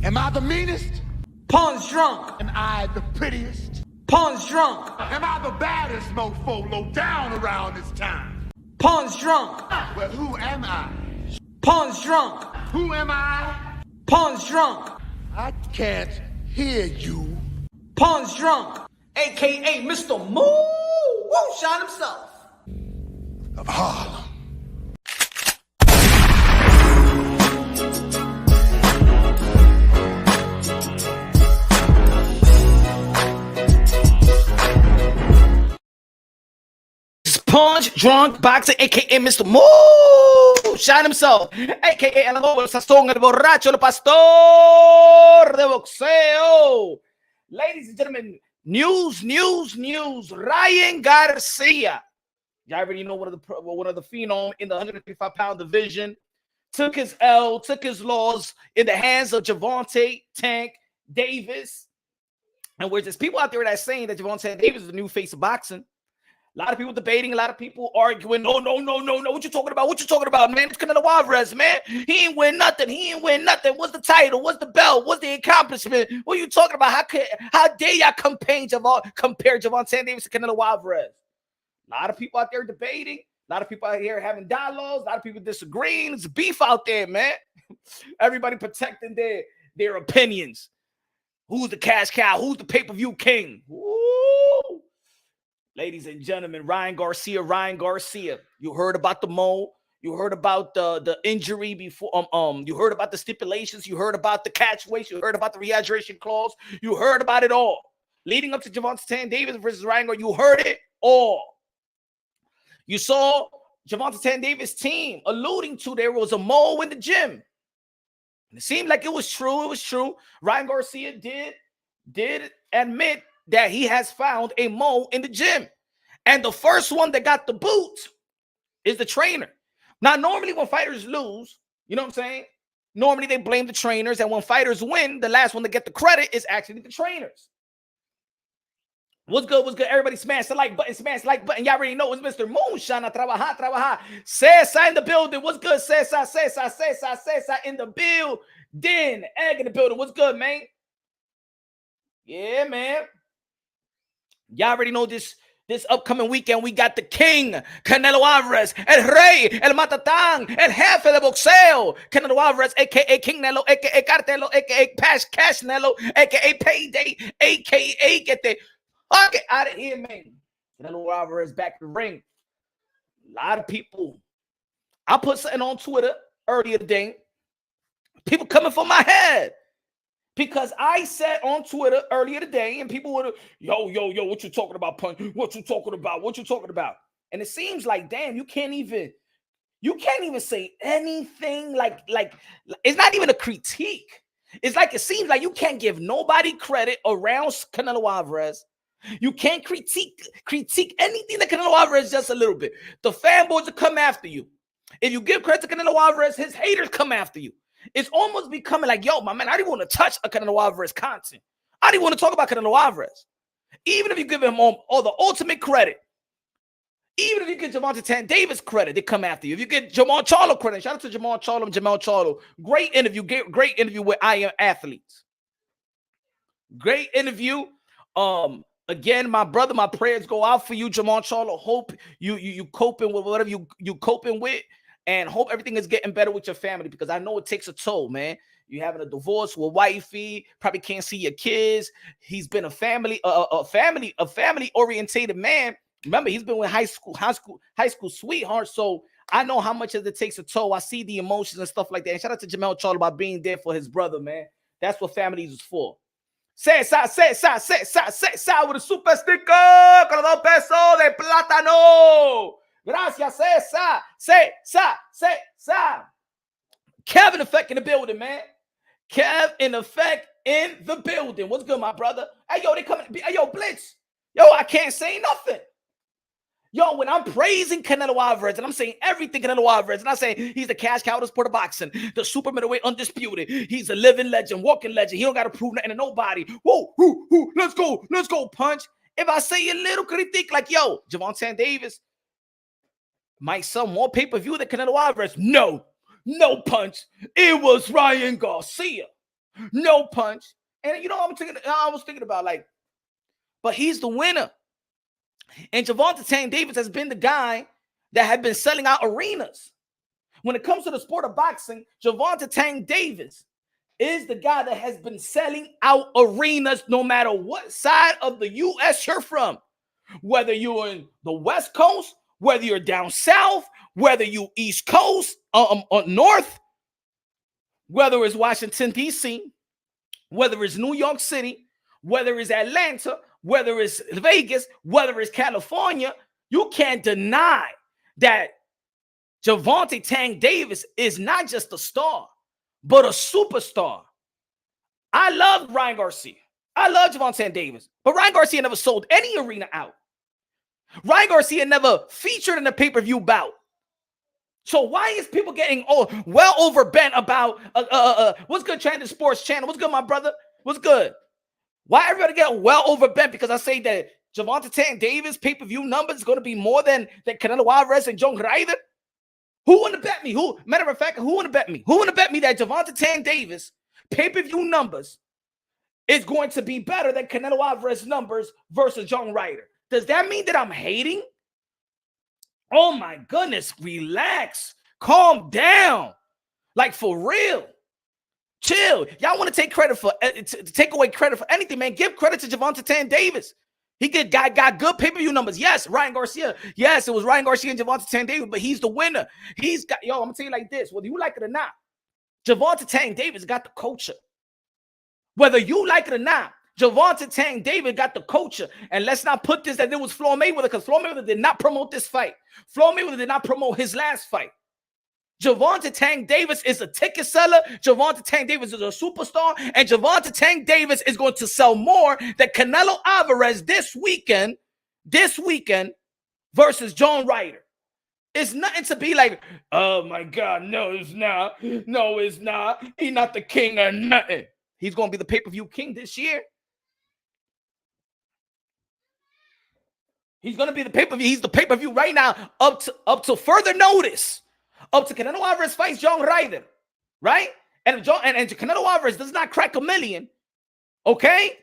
Am I the meanest? Pawn's drunk. Am I the prettiest? Pawn's drunk. Am I the baddest mofo low down around this town? Pawn's drunk. Well, who am I? Pawn's drunk. Who am I? Pawn's drunk. I can't hear you. Pawn's drunk. AKA Mr. Won't Shine himself. Of Harlem. Punch, drunk, boxer, a.k.a. Mr. Shine himself, a.k.a. el sazón, el borracho, el pastor de boxeo. Ladies and gentlemen, news. Ryan Garcia. You already know one of the phenom in the 155-pound division. Took his L, took his loss in the hands of Gervonta Tank Davis. And there's just people out there that are saying that Gervonta Davis is the new face of boxing. A lot of people debating, a lot of people arguing. No. What you talking about? What you talking about, man? It's Canelo Alvarez, man. He ain't win nothing. What's the title? What's the belt? What's the accomplishment? What are you talking about? How dare y'all compare Gervonta Davis to Canelo Alvarez? A lot of people out there debating. A lot of people out here having dialogues. A lot of people disagreeing. It's beef out there, man. Everybody protecting their opinions. Who's the cash cow? Who's the pay-per-view king? Woo! Ladies and gentlemen, Ryan Garcia. You heard about the mole. You heard about the injury before. You heard about the stipulations. You heard about the catch weights. You heard about the rehydration clause. You heard about it all. Leading up to Gervonta Davis versus Ryan Garcia, you heard it all. You saw Gervonta Davis' team alluding to there was a mole in the gym. And it seemed like it was true. It was true. Ryan Garcia did admit that he has found a mole in the gym. And the first one that got the boot is the trainer. Now, normally when fighters lose, you know what I'm saying? Normally they blame the trainers. And when fighters win, the last one to get the credit is actually the trainers. What's good? Everybody smash the like button. Y'all already know it's Mr. Moonshine. Trabajar. Cesar in the building. What's good, Cesar in the building. Egg in the building. What's good, man? Yeah, man. Y'all already know this upcoming weekend. We got the king, Canelo Alvarez, el rey, el matatán, el jefe de boxeo, Canelo Alvarez, a.k.a. King Nelo, a.k.a. Cartelo, a.k.a. Cash Nelo, a.k.a. Payday, a.k.a. Get the fuck out of here, man. Canelo Alvarez back in the ring. A lot of people. I put something on Twitter earlier today. People coming for my head. Because I said on Twitter earlier today, and people would, yo, what you talking about, Punch? What you talking about? And it seems like, damn, you can't even say anything like it's not even a critique. It's like it seems like you can't give nobody credit around Canelo Alvarez. You can't critique anything that Canelo Alvarez just a little bit. The fanboys will come after you. If you give credit to Canelo Alvarez, his haters come after you. It's almost becoming like, yo, my man, I didn't want to touch a Canelo Alvarez content. I didn't want to talk about Canelo Alvarez. Even if you give him all the ultimate credit, even if you give Gervonta Davis credit, they come after you. If you get Jamal Charlo credit, shout out to Jamal Charlo. Great interview with I Am Athletes. Great interview. Again, my brother, my prayers go out for you, Jamal Charlo. Hope you coping with whatever you coping with. And hope everything is getting better with your family, because I know it takes a toll, man. You're having a divorce with wifey, probably can't see your kids. He's been a family orientated man. Remember, he's been with high school sweethearts. So I know how much it takes a toll. I see the emotions and stuff like that. And shout out to Jamal Charlo about being there for his brother, man. That's what families is for. Say with a super sticker con los 2 pesos de plátano. Gracias, Cesar. Kevin Effect in the building, man. Kev in Effect in the building. What's good, my brother? Hey, yo, they coming. Hey, yo, Blitz. Yo, I can't say nothing. Yo, when I'm praising Canelo Alvarez and I'm saying everything Canelo Alvarez, and I'm saying he's the cash cow of the sport of boxing, the super middleweight undisputed. He's a living legend, walking legend. He don't got to prove nothing to nobody. Whoa, let's go, Punch. If I say a little critique like, yo, Gervonta Davis might sell more pay-per-view than Canelo Alvarez. No, Punch. It was Ryan Garcia. no punch. And you know, I was thinking about, like, but he's the winner. And Gervonta Tank Davis has been the guy that had been selling out arenas. When it comes to the sport of boxing, Gervonta Tank Davis is the guy that has been selling out arenas no matter what side of the U.S. you're from. Whether you're in the West Coast, whether you're down south, whether you East Coast, north, whether it's Washington, D.C., whether it's New York City, whether it's Atlanta, whether it's Vegas, whether it's California, you can't deny that Gervonta Tank Davis is not just a star, but a superstar. I love Ryan Garcia. I love Gervonta Tank Davis, but Ryan Garcia never sold any arena out. Ryan Garcia never featured in a pay-per-view bout. So why is people getting well overbent about what's good, Trending Sports Channel? What's good, my brother? What's good? Why everybody get well overbent because I say that Gervonta Tank Davis pay-per-view numbers is going to be more than Canelo Alvarez and John Ryder? Who want to bet me? Matter of fact, who want to bet me? Who want to bet me that Gervonta Tank Davis pay-per-view numbers is going to be better than Canelo Alvarez numbers versus John Ryder? Does that mean that I'm hating? Oh my goodness, relax, calm down, like for real, chill. Y'all want to take credit for take away credit for anything, man? Give credit to Gervonta Tank Davis. He got good pay-per-view numbers. Yes, Ryan Garcia. Yes, it was Ryan Garcia and Gervonta Tank Davis, but he's the winner. He's got, I'm gonna tell you like this, whether you like it or not, Gervonta Tank Davis got the culture. Whether you like it or not, Gervonta Tank Davis got the culture. And let's not put this that it was Floyd Mayweather, because Floyd Mayweather did not promote this fight. Floyd Mayweather did not promote his last fight. Gervonta Tank Davis is a ticket seller. Gervonta Tank Davis is a superstar. And Gervonta Tank Davis is going to sell more than Canelo Alvarez this weekend versus John Ryder. It's nothing to be like, oh my God, no, it's not. No, it's not. He's not the king or nothing. He's going to be the pay-per-view king this year. He's going to be the pay-per-view. He's the pay-per-view right now up to further notice. Up to Canelo Alvarez fights John Ryder, right? And Canelo Alvarez does not crack 1 million, okay?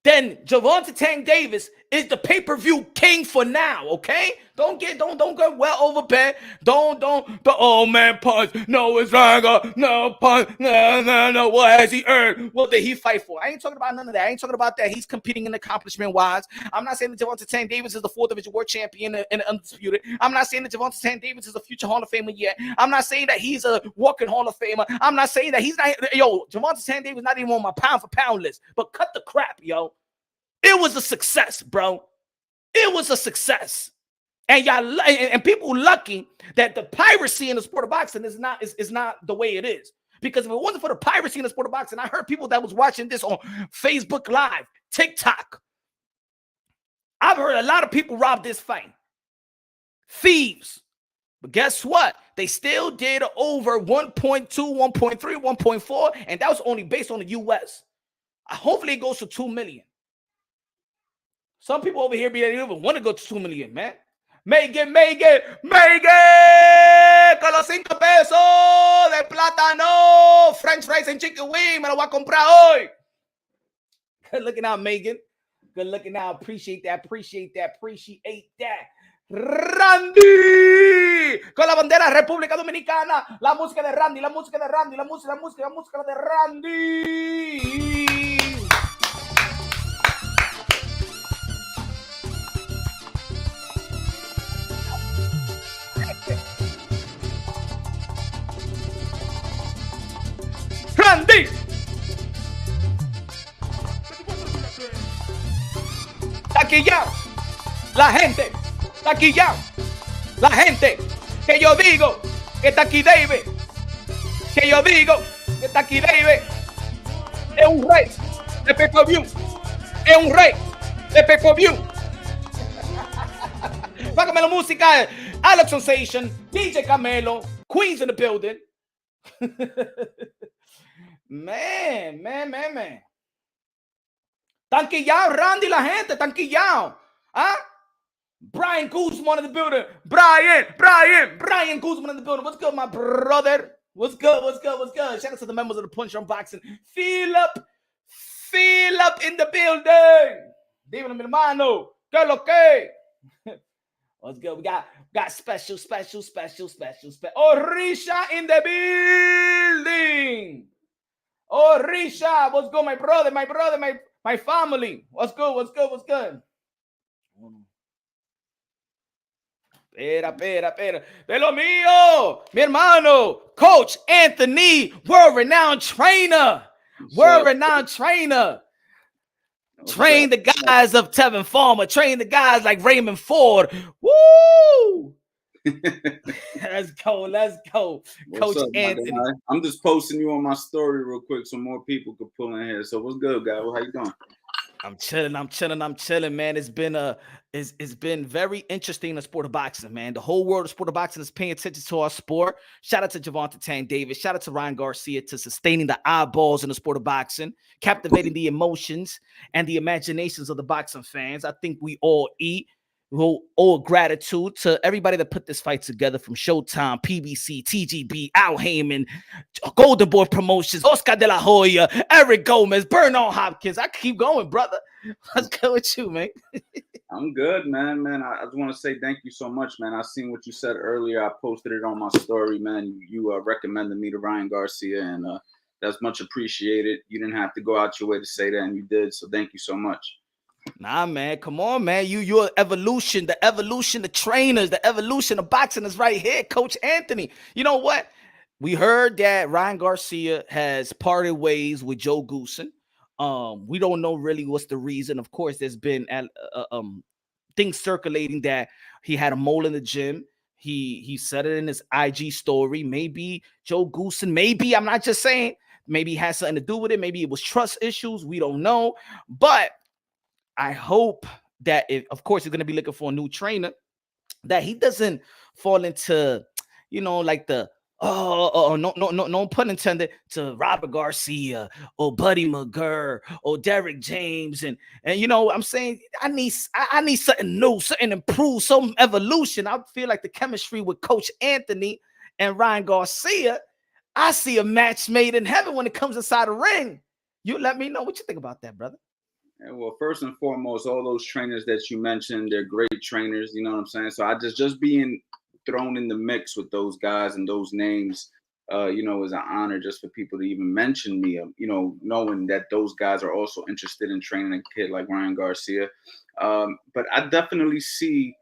Then Gervonta Tank Davis is the pay-per-view king for now, okay? Don't get well overbet. Don't, oh man, punch. No, it's Raga. No, punch. No. What has he earned? What did he fight for? I ain't talking about none of that. I ain't talking about that. He's competing in accomplishment-wise. I'm not saying that Gervonta Tank Davis is the 4th division world champion and undisputed. I'm not saying that Gervonta Tank Davis is a future Hall of Famer yet. I'm not saying that he's a walking Hall of Famer. I'm not saying that he's not, Gervonta Tank Davis not even on my pound-for-pound list. But cut the crap, yo. It was a success, bro. It was a success. And y'all and people lucky that the piracy in the sport of boxing is not the way it is. Because if it wasn't for the piracy in the sport of boxing, I heard people that was watching this on Facebook Live, TikTok. I've heard a lot of people rob this fight. Thieves. But guess what? They still did over 1.2, 1.3, 1.4, and that was only based on the U.S. Hopefully it goes to 2 million. Some people over here they don't even want to go to 2 million, man. Make it. Con los 5 pesos de plátano, French fries and chicken wing. Me lo voy a comprar hoy. Good looking out, Megan. Good looking out. Appreciate that. Randy. Con la bandera República Dominicana. La música de Randy. La música de Randy. Randy. Taquillao. La gente. Taquillao. La gente. Que yo digo que está aquí David. Que yo digo que está aquí David. Es un rey de pay-per-view. Es un rey de pay-per-view. Págame la música. Alex Sensation. DJ Camelo. Queens in the building. Man. Tanquillao, Randy, la gente, tanquillao. Huh? Brian Guzman in the building. Brian Guzman in the building. What's good, my brother? What's good? What's good? What's good? Shout out to the members of the Punch Unboxing. Feel up in the building. Dímelo, mi hermano. ¿Qué lo que? What's good? We got special. Orisha in the building. Orisha, what's good, my brother, my family? What's good? Espera. De lo mío, mi hermano, Coach Anthony, world-renowned trainer. Train the guys of Tevin Farmer. Train the guys like Raymond Ford. Woo! Let's go. What's Coach up, Anthony. I'm just posting you on my story real quick so more people could pull in here. So what's good, guys? How you doing? I'm chilling, man. It's been very interesting in the sport of boxing, man. The whole world of sport of boxing is paying attention to our sport. Shout out to Gervonta Tank Davis. Shout out to Ryan Garcia to sustaining the eyeballs in the sport of boxing, captivating the emotions and the imaginations of the boxing fans. I think we all owe gratitude to everybody that put this fight together, from Showtime, PBC, TGB, Al Heyman, Golden Boy Promotions, Oscar De La Hoya, Eric Gomez, Bernard Hopkins. I keep going, brother. Let's go with you, man. I'm good, man. I just want to say thank you so much, man. I seen what you said earlier. I posted it on my story, man. You recommended me to Ryan Garcia, and that's much appreciated. You didn't have to go out your way to say that, and you did. So thank you so much. Nah, man, come on, man. Your evolution, the trainers, the evolution of boxing is right here, Coach Anthony. You know what? We heard that Ryan Garcia has parted ways with Joe Goossen. We don't know really what's the reason. Of course, there's been things circulating that he had a mole in the gym. He said it in his IG story. Maybe Joe Goossen, maybe, I'm not just saying, maybe he has something to do with it. Maybe it was trust issues. We don't know. But I hope that of course, he's going to be looking for a new trainer, that he doesn't fall into, like the, no pun intended, to Robert Garcia or Buddy McGurr or Derek James. And I'm saying I need something new, something improved, some evolution. I feel like the chemistry with Coach Anthony and Ryan Garcia, I see a match made in heaven when it comes inside the ring. You let me know what you think about that, brother. Well, first and foremost, all those trainers that you mentioned, they're great trainers. You know what I'm saying? So I just being thrown in the mix with those guys and those names, is an honor just for people to even mention me. Knowing that those guys are also interested in training a kid like Ryan Garcia. But I definitely see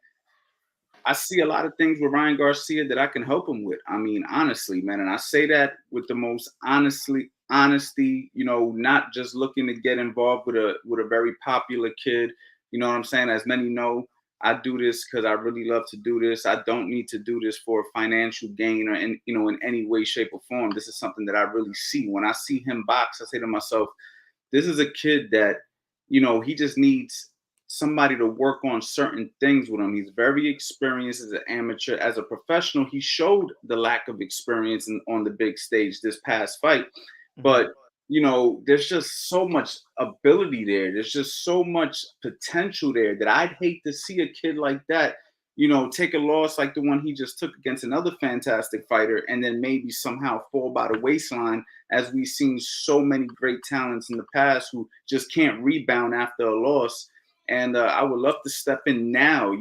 a lot of things with Ryan Garcia that I can help him with. I mean, honestly, man, and I say that with the most honesty, not just looking to get involved with a very popular kid. You know what I'm saying? As many know, I do this because I really love to do this. I don't need to do this for financial gain or in any way, shape, or form. This is something that I really see. When I see him box, I say to myself, this is a kid that, he just needs somebody to work on certain things with him. He's very experienced as an amateur. As a professional, he showed the lack of experience on the big stage this past fight. But, there's just so much ability there. There's just so much potential there that I'd hate to see a kid like that, take a loss like the one he just took against another fantastic fighter and then maybe somehow fall by the waistline, as we've seen so many great talents in the past who just can't rebound after a loss. And I would love to step in now.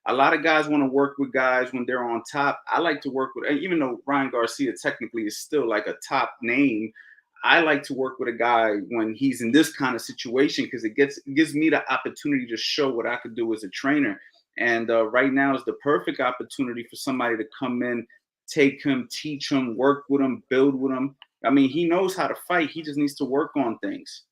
A lot of guys want to work with guys when they're on top. I like to work with, even though Ryan Garcia technically is still like a top name, I like to work with a guy when he's in this kind of situation, because it gives me the opportunity to show what I could do as a trainer. And right now is the perfect opportunity for somebody to come in, take him, teach him, work with him, build with him. I mean, he knows how to fight. He just needs to work on things.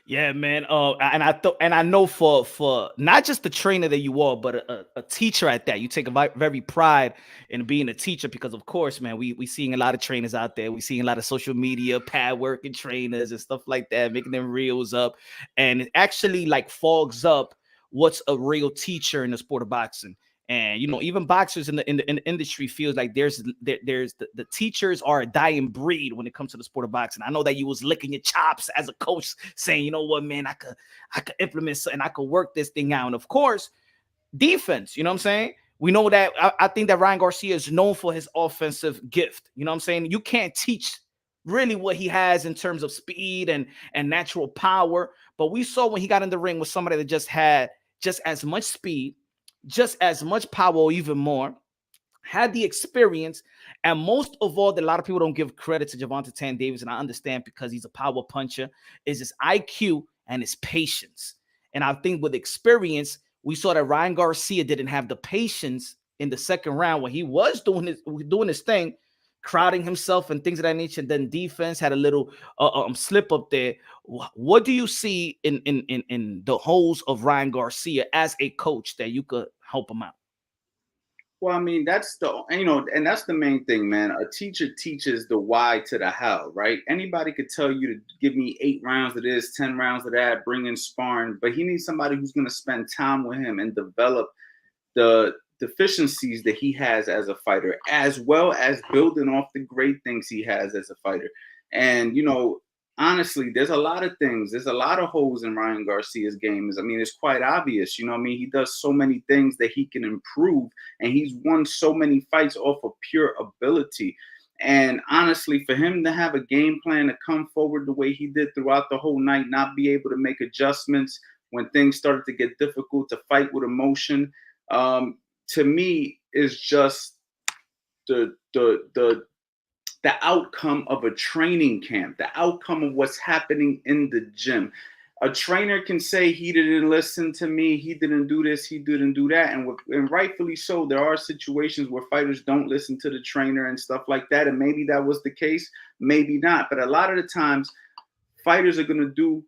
Yeah, man. And I know for not just the trainer that you are, but a teacher at that. You take a very pride in being a teacher, because of course, man, we seeing a lot of trainers out there. We seeing a lot of social media pad working trainers and stuff like that, making them reels up, and it actually like fogs up what's a real teacher in the sport of boxing. And even boxers in the industry feels like there's the teachers are a dying breed when it comes to the sport of boxing. I know that you was licking your chops as a coach, saying, you know what, man, I could implement something, I could work this thing out. And of course, defense, you know what I'm saying? We know that I think that Ryan Garcia is known for his offensive gift. You know what I'm saying? You can't teach really what he has in terms of speed and natural power. But we saw when he got in the ring with somebody that just had just as much speed, just as much power, or even more, had the experience, and most of all, that a lot of people don't give credit to Gervonta Tank Davis, and I understand because he's a power puncher, is his IQ and his patience. And I think with experience, we saw that Ryan Garcia didn't have the patience in the second round when he was doing his thing, crowding himself and things of that nature. And then defense had a little slip up there. What do you see in the holes of Ryan Garcia as a coach that you could help him out? Well, I mean, that's and that's the main thing, man. A teacher teaches the why to the how, right? Anybody could tell you to give me 8 rounds of this, 10 rounds of that, bring in sparring, but he needs somebody who's going to spend time with him and develop the deficiencies that he has as a fighter, as well as building off the great things he has as a fighter. And, honestly, there's a lot of things. There's a lot of holes in Ryan Garcia's game. I mean, it's quite obvious. I mean, he does so many things that he can improve, and he's won so many fights off of pure ability. And honestly, for him to have a game plan to come forward the way he did throughout the whole night, not be able to make adjustments when things started to get difficult, to fight with emotion, to me is just the outcome of a training camp, the outcome of what's happening in the gym. A trainer can say he didn't listen to me, he didn't do this, he didn't do that, and rightfully so. There are situations where fighters don't listen to the trainer and stuff like that, and maybe that was the case, maybe not. But a lot of the times, fighters are going to do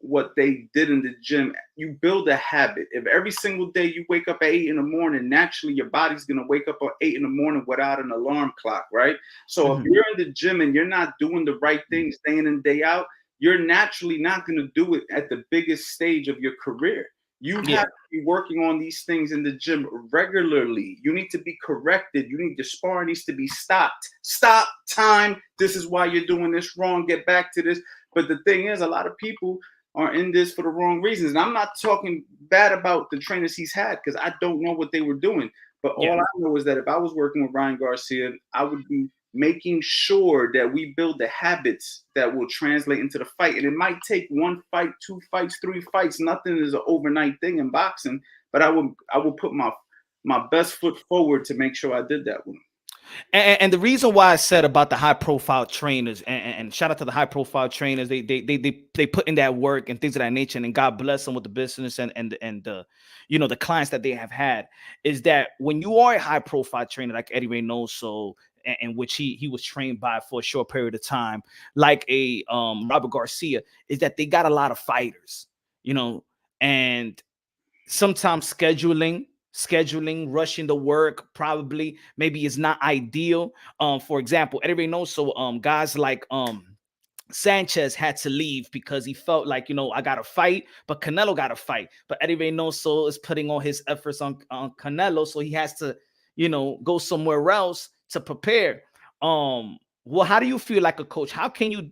what they did in the gym. You build a habit. If every single day you wake up at 8 in the morning, naturally your body's going to wake up at 8 in the morning without an alarm clock, right? So if you're in the gym and you're not doing the right things day in and day out, you're naturally not going to do it at the biggest stage of your career. You have to be working on these things in the gym regularly. You need to be corrected. You need, the sparring needs to be stopped. Stop, time. This is why you're doing this wrong. Get back to this. But the thing is, a lot of people are in this for the wrong reasons. And I'm not talking bad about the trainers he's had, because I don't know what they were doing. But all I know is that if I was working with Ryan Garcia, I would be making sure that we build the habits that will translate into the fight. And it might take 1 fight, 2 fights, 3 fights. Nothing is an overnight thing in boxing. But I will put my best foot forward to make sure I did that one. And the reason why I said about the high profile trainers, and shout out to the high profile trainers, they put in that work and things of that nature, and God bless them with the business and the the clients that they have had, is that when you are a high profile trainer like Eddie Reynoso, and which he was trained by for a short period of time, like a Robert Garcia, is that they got a lot of fighters, and sometimes scheduling, rushing the work probably maybe is not ideal. For example, everybody knows, so guys like Sanchez had to leave because he felt like, I got to fight, but Canelo got to fight. But Eddie Reynoso is putting all his efforts on Canelo, so he has to, go somewhere else to prepare. Well, how do you feel like a coach? How can you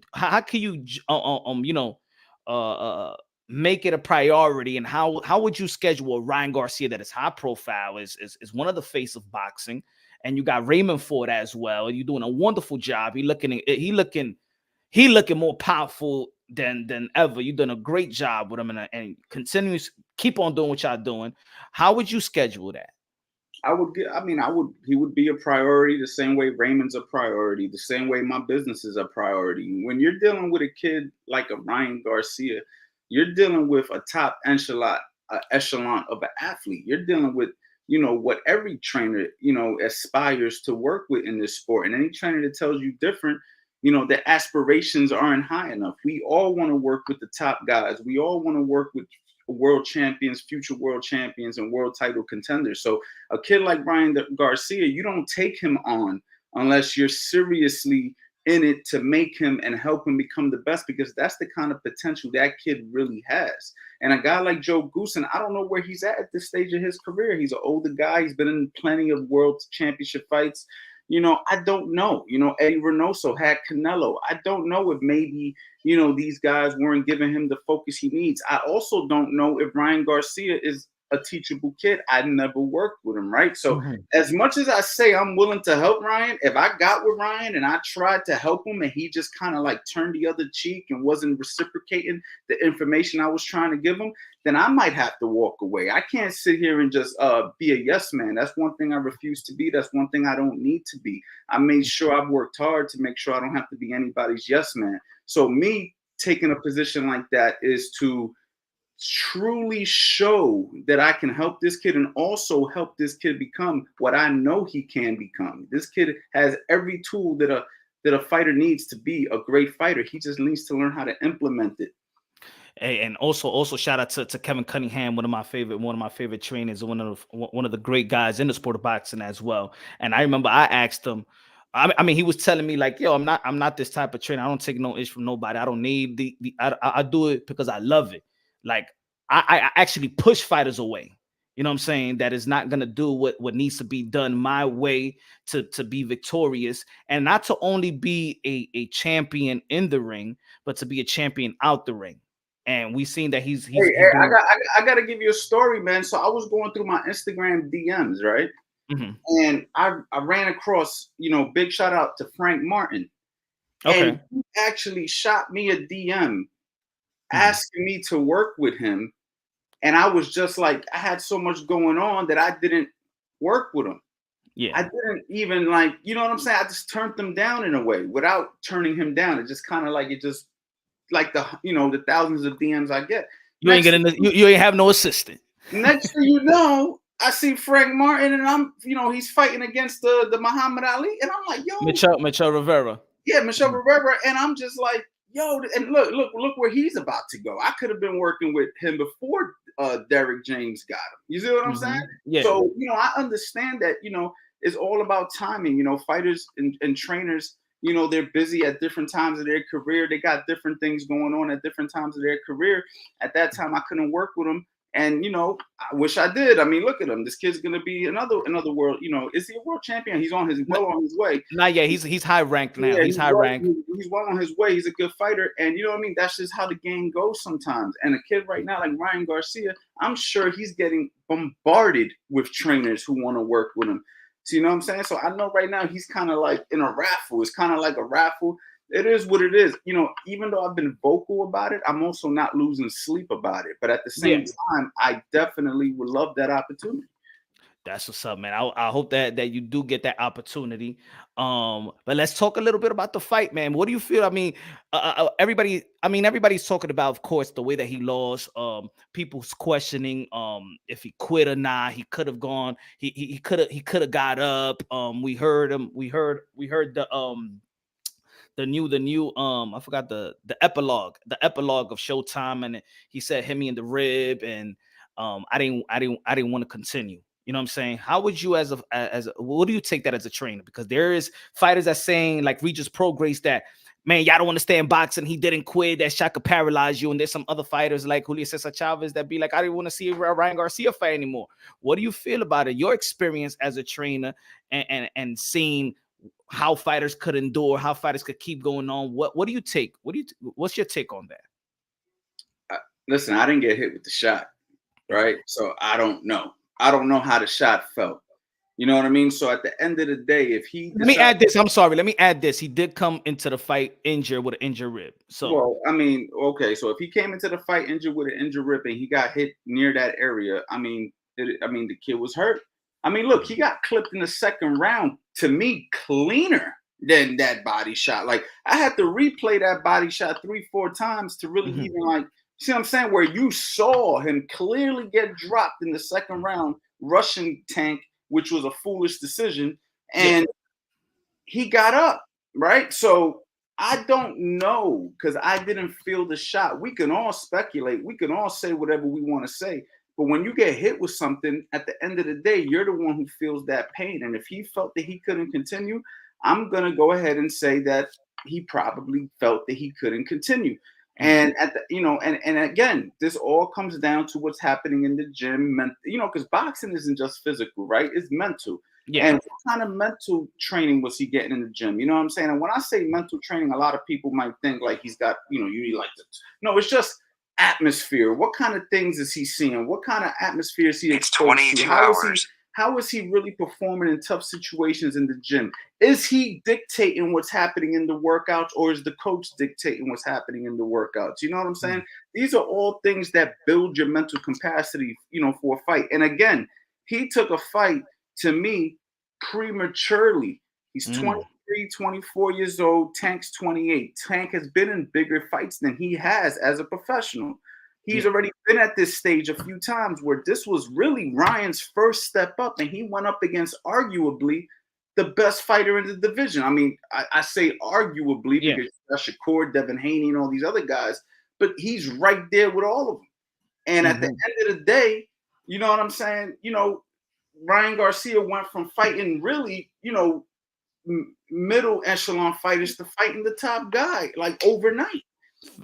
make it a priority, and how would you schedule a Ryan Garcia that is high profile, is one of the face of boxing, and you got Raymond Ford as well, and you're doing a wonderful job. He looking more powerful than ever. You've done a great job with him, and continues keep on doing what y'all doing. How would you schedule that? He would be a priority the same way Raymond's a priority, the same way my business is a priority. When you're dealing with a kid like a Ryan Garcia, you're dealing with a top echelon of an athlete. You're dealing with, what every trainer, aspires to work with in this sport. And any trainer that tells you different, their aspirations aren't high enough. We all want to work with the top guys. We all want to work with world champions, future world champions, and world title contenders. So a kid like Ryan Garcia, you don't take him on unless you're seriously in it to make him and help him become the best, because that's the kind of potential that kid really has. And a guy like Joe Goossen, I don't know where he's at this stage of his career. He's an older guy. He's been in plenty of world championship fights. I don't know. Eddie Reynoso had Canelo. I don't know if maybe, these guys weren't giving him the focus he needs. I also don't know if Ryan Garcia is a teachable kid. I never worked with him, right? So Mm-hmm. as much as I say I'm willing to help Ryan, if I got with Ryan and I tried to help him and he just kind of like turned the other cheek and wasn't reciprocating the information I was trying to give him, then I might have to walk away. I can't sit here and just be a yes man. That's one thing I refuse to be. That's one thing I don't need to be. I made sure I've worked hard to make sure I don't have to be anybody's yes man. So me taking a position like that is to truly show that I can help this kid and also help this kid become what I know he can become. This kid has every tool that a fighter needs to be a great fighter. He just needs to learn how to implement it. Hey, and also shout out to Kevin Cunningham, one of my favorite trainers, one of the great guys in the sport of boxing as well. And I remember I asked him, I mean, he was telling me like, yo, I'm not this type of trainer. I don't take no ish from nobody. I don't need I do it because I love it. Like I actually push fighters away. You know what I'm saying? That is not gonna do what needs to be done my way to be victorious, and not to only be a champion in the ring, but to be a champion out the ring. And we've seen that he's Hey, I got to give you a story, man. So I was going through my Instagram DMs, right? Mhm. And I ran across, big shout out to Frank Martin. Okay. And he actually shot me a DM asking me to work with him. And I was just like, I had so much going on that I didn't work with him. Yeah. I didn't even like, you know what I'm saying? I just turned them down in a way without turning him down. It just kind of like, the thousands of DMs I get. You ain't have no assistant. Next thing you know, I see Frank Martin and I'm, he's fighting against the Muhammad Ali. And I'm like, yo. Michelle Rivera. Yeah, Michelle Rivera. And I'm just like, yo, and look where he's about to go. I could have been working with him before Derek James got him. You see what I'm saying? Yeah. So, I understand that, it's all about timing. Fighters and trainers, they're busy at different times of their career. They got different things going on at different times of their career. At that time, I couldn't work with them. And, I wish I did. I mean, look at him. This kid's going to be another world. Is he a world champion? He's on his way. Not yet. He's high ranked now. Yeah, he's high ranked. He's well on his way. He's a good fighter. And you know what I mean? That's just how the game goes sometimes. And a kid right now like Ryan Garcia, I'm sure he's getting bombarded with trainers who want to work with him. So you know what I'm saying? So I know right now he's kind of like in a raffle. It's kind of like a raffle. It is what it is. Even though I've been vocal about it, I'm also not losing sleep about it. But at the same time, I definitely would love that opportunity. That's what's up, man. I hope that you do get that opportunity. But let's talk a little bit about the fight, man. What do you feel? I mean, everybody's talking about, of course, the way that he lost. People's questioning if he quit or not. He could have gone. He could have got up. We heard him. We heard the new I forgot the epilogue of Showtime, and he said hit me in the rib, and I didn't want to continue. You know what I'm saying? How would you what do you take that as a trainer? Because there is fighters that saying like Regis Prograis that, man, y'all don't understand boxing. He didn't quit. That shot could paralyze you. And there's some other fighters like Julio Cesar Chavez that be like, I didn't want to see Ryan Garcia fight anymore. What do you feel about it? Your experience as a trainer and seeing how fighters could endure, how fighters could keep going on. What do you take? What's your take on that? Listen, I didn't get hit with the shot, right? So I don't know. I don't know how the shot felt. You know what I mean? So at the end of the day, if he let me add this. I'm sorry. Let me add this. He did come into the fight injured with an injured rib. So well, I mean, okay. So if he came into the fight injured with an injured rib and he got hit near that area, the kid was hurt. I mean, look, he got clipped in the second round. To me, cleaner than that body shot. Like I had to replay that body shot 3-4 times to really even like. See what I'm saying? Where you saw him clearly get dropped in the second round, Russian tank, which was a foolish decision, and he got up, right? So I don't know because I didn't feel the shot. We can all speculate. We can all say whatever we want to say. But when you get hit with something, at the end of the day, you're the one who feels that pain. And if he felt that he couldn't continue, I'm going to go ahead and say that he probably felt that he couldn't continue. And at the, and again, this all comes down to what's happening in the gym, because boxing isn't just physical, right? It's mental. Yeah. And what kind of mental training was he getting in the gym? You know what I'm saying? And when I say mental training, a lot of people might think like he's got, you need like no, it's just atmosphere? What kind of things is he seeing? What kind of atmosphere is he It's exposed 22 to? hours. How is he really performing in tough situations in the gym? Is he dictating what's happening in the workouts, or is the coach dictating what's happening in the workouts? You know what I'm saying? These are all things that build your mental capacity, you know, for a fight. And again, he took a fight, to me, prematurely. He's 23, 24 years old. Tank's 28. Tank has been in bigger fights than he has as a professional. He's already been at this stage a few times where this was really Ryan's first step up, and he went up against arguably the best fighter in the division. I mean, I say arguably because that's Shakur, Devin Haney, and all these other guys, but he's right there with all of them. And at the end of the day, you know what I'm saying? You know, Ryan Garcia went from fighting really, you know, middle echelon fighters to fighting the top guy like overnight.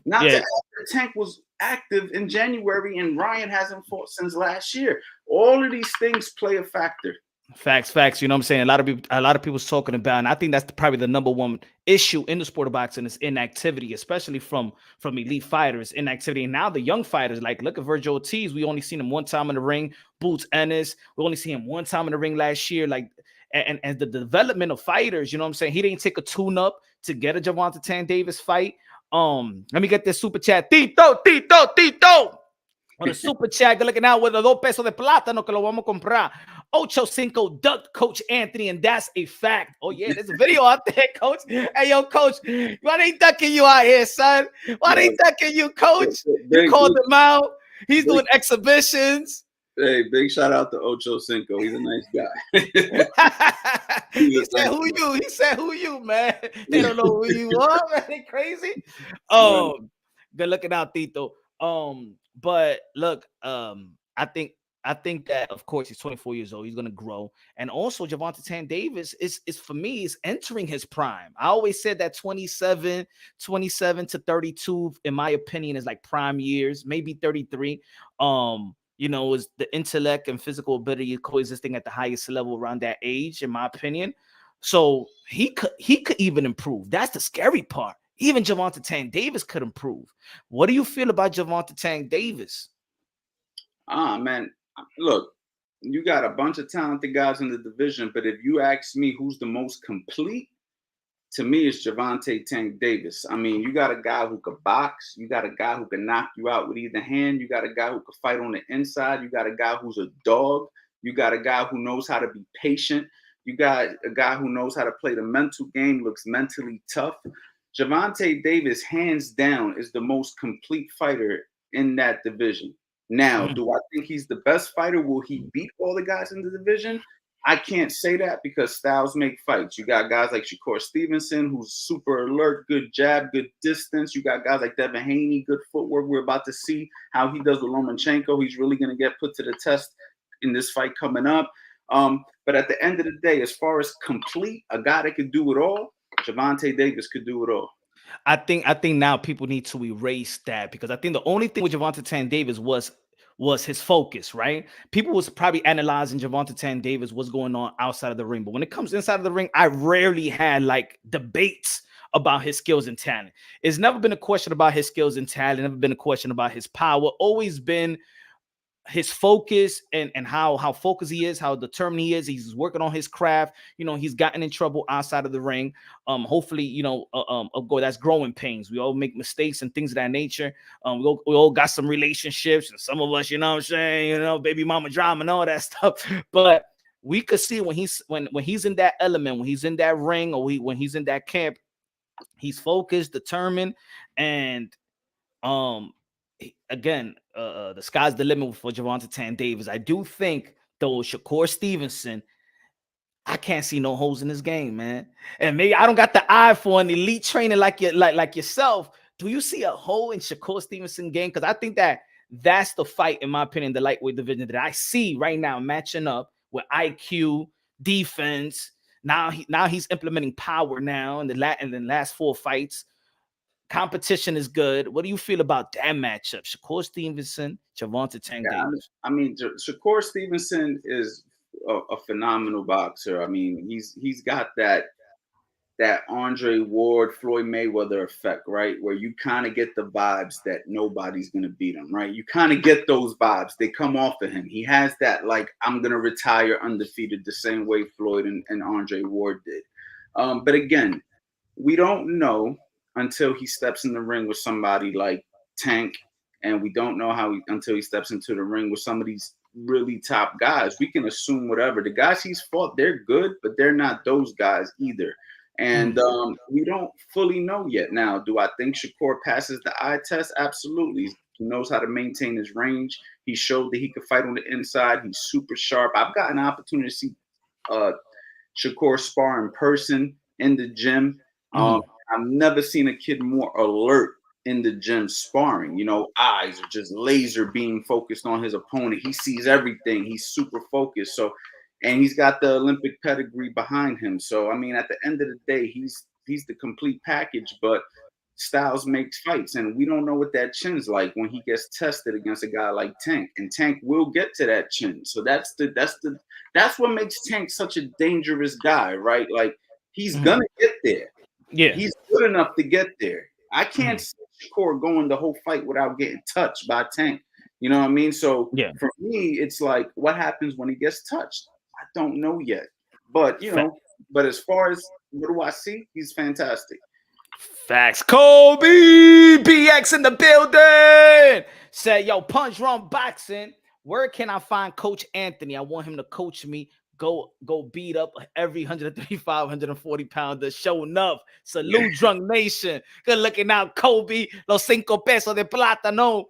Not to add that Tank was active in January and Ryan hasn't fought since last year. All of these things play a factor. Facts. You know what I'm saying? A lot of people's talking about, and I think that's probably the number one issue in the sport of boxing is inactivity, especially from elite fighters, inactivity. And now the young fighters, like look at Virgil Ortiz, we only seen him one time in the ring. Boots Ennis, we only seen him one time in the ring last year. Like, and the development of fighters, you know what I'm saying? He didn't take a tune-up to get a Gervonta Tank Davis fight. Let me get this super chat. Tito. On the super chat, good looking out with the 2 pesos de plátano que lo vamos a comprar. 8-5 ducked Coach Anthony, and that's a fact. Oh, yeah, there's a video out there, Coach. Hey, yo, Coach, why they ducking you out here, son? Why they ducking you, Coach? You called him out. He's doing exhibitions. Hey, big shout out to 8-5. He's a nice guy. He said, who you? He said, who you, man? They don't know who you are, man. They crazy. Good looking out, Tito. But look, I think that of course he's 24 years old. He's gonna grow, and also Gervonta Tank Davis is for me is entering his prime. I always said that 27 to 32, in my opinion, is like prime years, maybe 33. You know, is the intellect and physical ability coexisting at the highest level around that age, in my opinion. So he could even improve. That's the scary part. Even Gervonta Tank Davis could improve. What do you feel about Gervonta Tank Davis? Man, look, you got a bunch of talented guys in the division, but if you ask me who's the most complete, to me, it's Gervonta Tank Davis. I mean, you got a guy who could box. You got a guy who can knock you out with either hand. You got a guy who could fight on the inside. You got a guy who's a dog. You got a guy who knows how to be patient. You got a guy who knows how to play the mental game, looks mentally tough. Gervonta Davis, hands down, is the most complete fighter in that division. Now, do I think he's the best fighter? Will he beat all the guys in the division? I can't say that because styles make fights. You got guys like Shakur Stevenson, who's super alert, good jab, good distance. You got guys like Devin Haney, good footwork. We're about to see how he does with Lomachenko. He's really going to get put to the test in this fight coming up. But at the end of the day, as far as complete, a guy that could do it all, Gervonta Davis could do it all. I think now people need to erase that, because I think the only thing with Gervonta Tank Davis was his focus, right? People was probably analyzing Gervonta Tank Davis, what's going on outside of the ring. But when it comes inside of the ring, I rarely had like debates about his skills and talent. It's never been a question about his skills and talent, never been a question about his power, always been his focus and how focused he is, how determined he is. He's working on his craft. You know, he's gotten in trouble outside of the ring. Hopefully, you know, that's growing pains. We all make mistakes and things of that nature. We all got some relationships, and some of us, you know what I'm saying, you know, baby mama drama and all that stuff. But we could see when he's in that element, when he's in that ring, or when he's in that camp, he's focused, determined, and again, the sky's the limit for Gervonta Tank Davis. I do think, though, Shakur Stevenson, I can't see no holes in his game, man. And maybe I don't got the eye for an elite trainer like yourself. Do you see a hole in Shakur Stevenson game? Because I think that's the fight, in my opinion, the lightweight division that I see right now matching up with IQ, defense. Now he's implementing power now in the last 4 fights. Competition is good. What do you feel about that matchup? Shakur Stevenson, Gervonta Tank Davis. I mean, Shakur Stevenson is a phenomenal boxer. I mean, he's got that that Andre Ward, Floyd Mayweather effect, right? Where you kind of get the vibes that nobody's going to beat him, right? You kind of get those vibes. They come off of him. He has that, like, I'm going to retire undefeated the same way Floyd and Andre Ward did. But again, we don't know until he steps in the ring with somebody like Tank, and we don't know until he steps into the ring with some of these really top guys. We can assume whatever. The guys he's fought, they're good, but they're not those guys either. And we don't fully know yet. Now, do I think Shakur passes the eye test? Absolutely. He knows how to maintain his range. He showed that he could fight on the inside. He's super sharp. I've gotten an opportunity to see Shakur spar in person in the gym. I've never seen a kid more alert in the gym sparring. You know, eyes are just laser beam focused on his opponent. He sees everything. He's super focused. So, and he's got the Olympic pedigree behind him. So, I mean, at the end of the day, he's the complete package. But styles makes fights, and we don't know what that chin's like when he gets tested against a guy like Tank. And Tank will get to that chin. So that's what makes Tank such a dangerous guy, right? Like, he's gonna get there. Yeah, he's good enough to get there. I can't see Shakur going the whole fight without getting touched by Tank. You know what I mean? So for me, it's like, what happens when he gets touched? I don't know yet. But, you know, but as far as what do I see? He's fantastic. Facts. Kobe BX in the building. Said, yo, Punch Run Boxing. Where can I find Coach Anthony? I want him to coach me. Go beat up every 135, 140 pounder. Show enough. Salute Drunk Nation. Good looking out, Kobe. Los 5 pesos de plátano.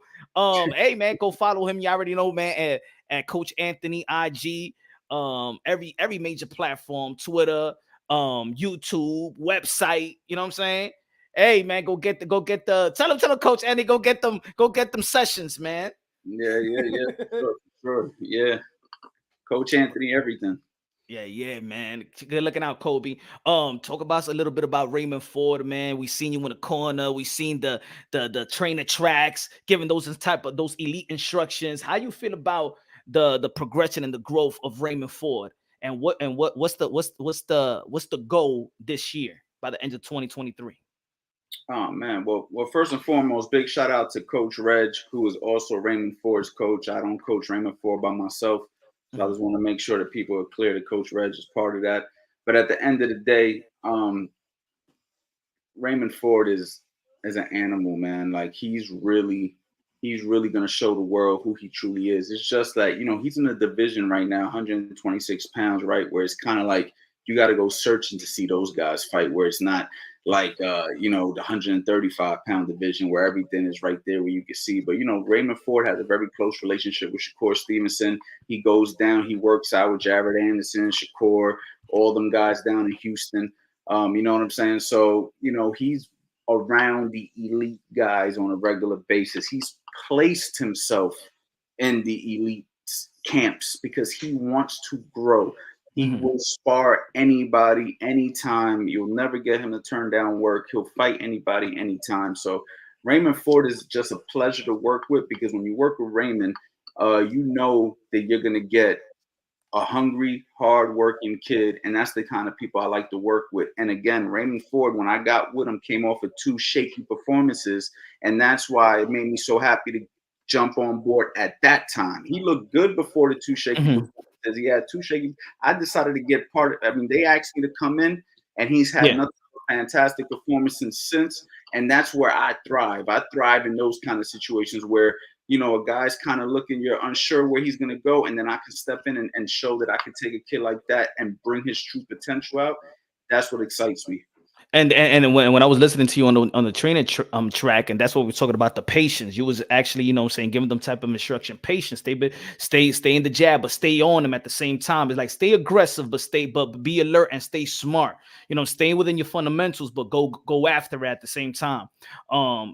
Hey man, go follow him. You already know, man, at Coach Anthony IG. Every major platform, Twitter, YouTube, website. You know what I'm saying? Hey man, go get the tell him Coach Anthony, go get them sessions, man. Yeah. Sure. Yeah. Coach Anthony, everything. Yeah, man. Good looking out, Kobe. Talk about a little bit about Raymond Ford, man. We seen you in the corner. We seen the trainer tracks, giving those elite instructions. How you feel about the progression and the growth of Raymond Ford, and what's the goal this year by the end of 2023? Oh man, well, first and foremost, big shout out to Coach Reg, who is also Raymond Ford's coach. I don't coach Raymond Ford by myself. So I just want to make sure that people are clear that Coach Reg is part of that. But at the end of the day, Raymond Ford is an animal, man. Like, he's really going to show the world who he truly is. It's just that, you know, he's in a division right now, 126 pounds, right? Where it's kind of like you got to go searching to see those guys fight, where it's not like, you know, the 135-pound division where everything is right there where you can see. But, you know, Raymond Ford has a very close relationship with Shakur Stevenson. He goes down, he works out with Jared Anderson, Shakur, all them guys down in Houston. You know what I'm saying? So, you know, he's around the elite guys on a regular basis. He's placed himself in the elite camps because he wants to grow. He will spar anybody, anytime. You'll never get him to turn down work. He'll fight anybody, anytime. So Raymond Ford is just a pleasure to work with, because when you work with Raymond, you know that you're going to get a hungry, hard-working kid, and that's the kind of people I like to work with. And again, Raymond Ford, when I got with him, came off of 2 shaky performances, and that's why it made me so happy to jump on board at that time. He looked good before the 2 shaky performances. He had 2 shaky. I decided to get part of. I mean, they asked me to come in, and he's had nothing but fantastic performances since. And that's where I thrive. I thrive in those kind of situations where, you know, a guy's kind of looking, you're unsure where he's going to go, and then I can step in and show that I can take a kid like that and bring his true potential out. That's what excites me. And when I was listening to you on the training track, and that's what we're talking about, the patience. You was actually, you know, saying, giving them type of instruction, patience. Stay in the jab, but stay on them at the same time. It's like, stay aggressive, but be alert and stay smart. You know, stay within your fundamentals, but go after it at the same time.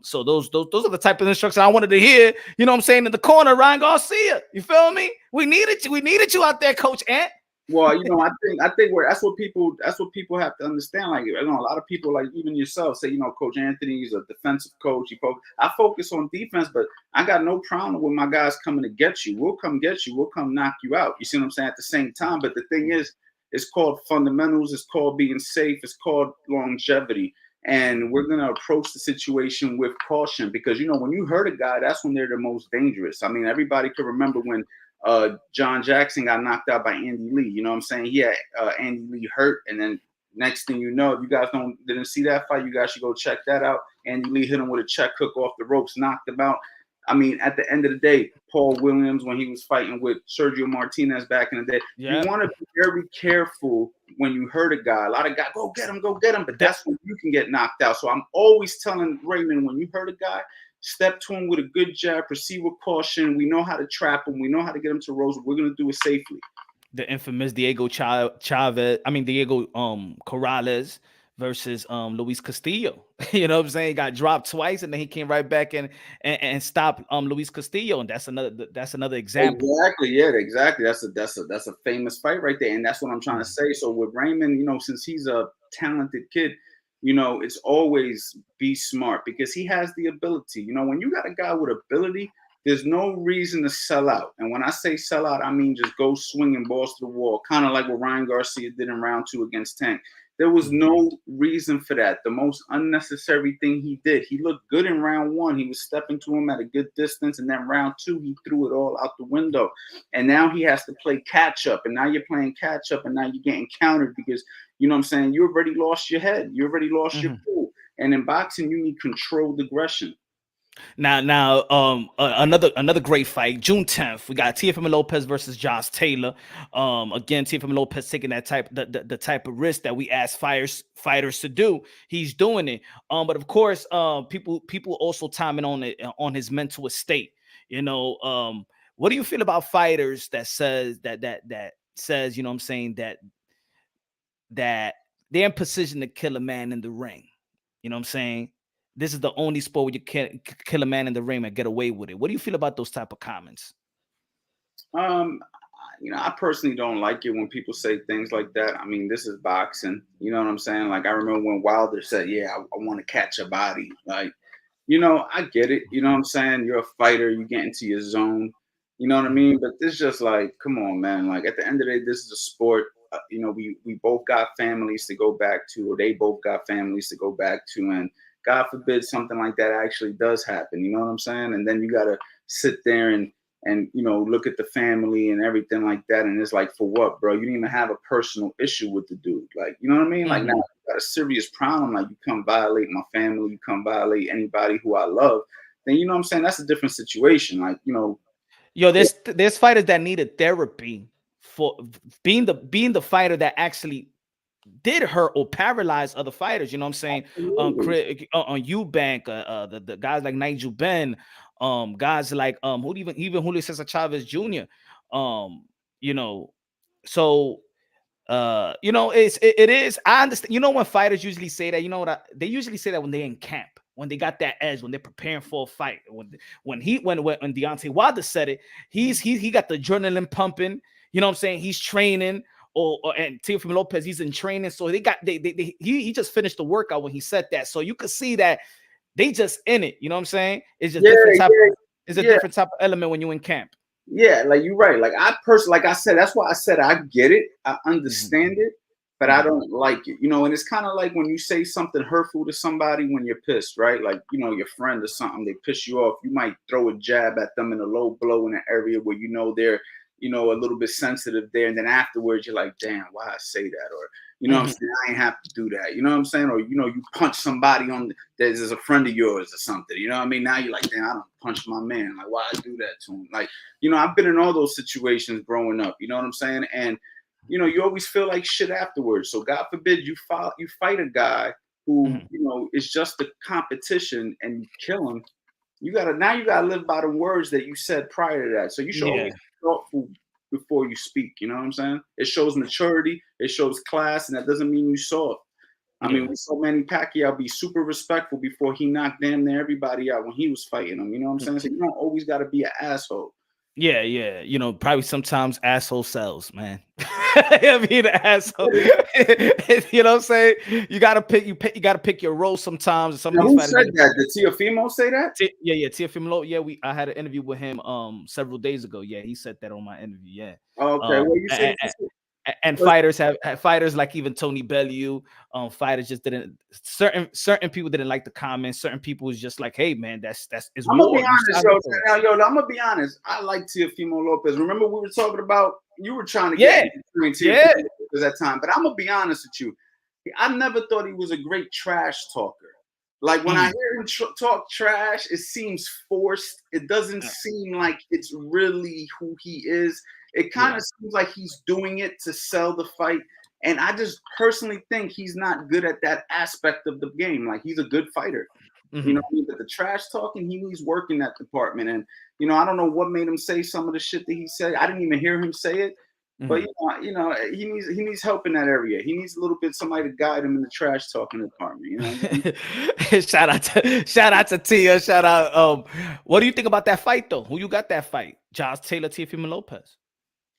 So those are the type of instructions I wanted to hear. You know what I'm saying? In the corner, Ryan Garcia. You feel me? We needed you out there, Coach Ant. Well, you know, I think that's what people have to understand. Like, you know, a lot of people, like even yourself, say, you know, Coach Anthony is a defensive coach. I focus on defense, but I got no problem with my guys coming to get you. We'll come get you. We'll come knock you out. You see what I'm saying? At the same time, but the thing is, It's called fundamentals. It's called being safe. It's called longevity. And we're going to approach the situation with caution because, you know, when you hurt a guy, that's when they're the most dangerous. I mean, everybody could remember when John Jackson got knocked out by Andy Lee. You know what I'm saying? He had Andy Lee hurt. And then next thing you know, if you guys didn't see that fight, you guys should go check that out. Andy Lee hit him with a check hook off the ropes, knocked him out. I mean, at the end of the day, Paul Williams, when he was fighting with Sergio Martinez back in the day, you want to be very careful when you hurt a guy. A lot of guys, go get him. But that's when you can get knocked out. So I'm always telling Raymond, when you hurt a guy, step to him with a good jab, proceed with caution. We know how to trap him. We know how to get him to rolls. We're going to do it safely. The infamous Diego Corrales versus Luis Castillo. You know what I'm saying? He got dropped twice and then he came right back and stopped Luis Castillo, and that's another example. Exactly, yeah, exactly. That's a famous fight right there, and that's what I'm trying to say. So with Raymond, you know, since he's a talented kid, you know, it's always be smart because he has the ability. You know, when you got a guy with ability, there's no reason to sell out. And when I say sell out, I mean just go swinging balls to the wall, kind of like what Ryan Garcia did in round 2 against Tank. There was no reason for that. The most unnecessary thing he did. He looked good in round 1. He was stepping to him at a good distance. And then round 2, he threw it all out the window. And now he has to play catch up. And now you're playing catch up. And now you're getting countered because, you know what I'm saying, you already lost your head. You already lost your cool. And in boxing, you need controlled aggression. Now, another great fight, June 10th. We got Teofimo Lopez versus Josh Taylor. Again, Teofimo Lopez taking that the type of risk that we ask fighters to do. He's doing it. But of course, people also timing on his mental state. You know, what do you feel about fighters that says you know what I'm saying, that they're in position to kill a man in the ring? You know what I'm saying? This is the only sport where you can kill a man in the ring and get away with it. What do you feel about those type of comments? You know, I personally don't like it when people say things like that. I mean, this is boxing. You know what I'm saying? Like, I remember when Wilder said, yeah, I want to catch a body. Like, you know, I get it. You know what I'm saying? You're a fighter. You get into your zone. You know what I mean? But this just like, come on, man. Like, at the end of the day, this is a sport. You know, we both got families to go back to, or they both got families to go back to. And God forbid something like that actually does happen. You know what I'm saying? And then you got to sit there and, you know, look at the family and everything like that. And it's like, for what, bro? You didn't even have a personal issue with the dude. Like, you know what I mean? Like, now you got a serious problem. Like, you come violate my family, you come violate anybody who I love. Then, you know what I'm saying? That's a different situation. Like, you know. Yo, there's fighters that needed therapy for being the fighter that actually did hurt or paralyze other fighters. You know what I'm saying? On Eubank, the guys like Nigel Benn, guys like even Julio Cesar Chavez Jr. You know, so you know, it is. I understand. You know, when fighters usually say that, you know what? They usually say that when they're in camp, when they got that edge, when they're preparing for a fight. When Deontay Wilder said it, he got the adrenaline pumping. You know what I'm saying? He's training. And Teofimo Lopez, he's in training, so he just finished the workout when he said that. So you could see that they just in it. You know what I'm saying? It's just different type of element when you're in camp. Yeah, like you're right. Like I personally, like I said, that's why I said I get it, I understand it, but I don't like it. You know, and it's kind of like when you say something hurtful to somebody when you're pissed, right? Like, you know, your friend or something, they piss you off. You might throw a jab at them in a low blow in an area where you know they're, you know, a little bit sensitive there. And then afterwards, you're like, damn, why I say that? Or, you know what I'm saying? I ain't have to do that. You know what I'm saying? Or, you know, you punch somebody that is a friend of yours or something. You know what I mean? Now you're like, damn, I don't punch my man. Like, why I do that to him? Like, you know, I've been in all those situations growing up. You know what I'm saying? And, you know, you always feel like shit afterwards. So God forbid you fight a guy who, you know, is just a competition and you kill him. You gotta live by the words that you said prior to that. So you should always be thoughtful before you speak. You know what I'm saying? It shows maturity, it shows class, and that doesn't mean you soft. I mean, we saw Manny Pacquiao be super respectful before he knocked damn near everybody out when he was fighting them. You know what I'm saying? So you don't always gotta be an asshole. Yeah. You know, probably sometimes asshole sells, man. I mean, the asshole. You know what I'm saying? You gotta pick your role sometimes. Some now, who said that? Did Teofimo say that? Yeah, Teofimo. Yeah, I had an interview with him several days ago. Yeah, he said that on my interview. Yeah. Okay. Well, you said And fighters fighters like even Tony Bellew, fighters just didn't, certain people didn't like the comments. Certain people was just like, hey man, that's it's I'm gonna be war. honest, yo. I'm gonna be honest. I like Teofimo Lopez. Remember we were talking about, you were trying to get me to Teofimo Lopez at that time, but I'm gonna be honest with you. I never thought he was a great trash talker. Like when I hear him talk trash, it seems forced. It doesn't seem like it's really who he is. It kind of seems like he's doing it to sell the fight. And I just personally think he's not good at that aspect of the game. Like, he's a good fighter. You know what I mean? But the trash talking, he needs work in that department. And, you know, I don't know what made him say some of the shit that he said. I didn't even hear him say it. But you know, he needs help in that area. He needs a little bit somebody to guide him in the trash talking department. You know what I mean? shout out to Tia. Shout out. What do you think about that fight though? Who you got that fight? Josh Taylor, Teofimo Lopez.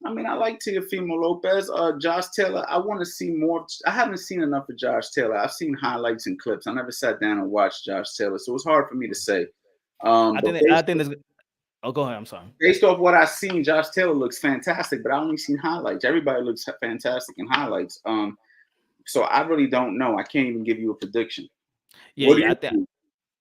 I mean, I like Teofimo Lopez. Josh Taylor, I want to see more. I haven't seen enough of Josh Taylor. I've seen highlights and clips. I never sat down and watched Josh Taylor, so it's hard for me to say. I think there's. Oh, go ahead. I'm sorry. Based off what I've seen, Josh Taylor looks fantastic, but I only seen highlights. Everybody looks fantastic in highlights. So I really don't know. I can't even give you a prediction. Yeah,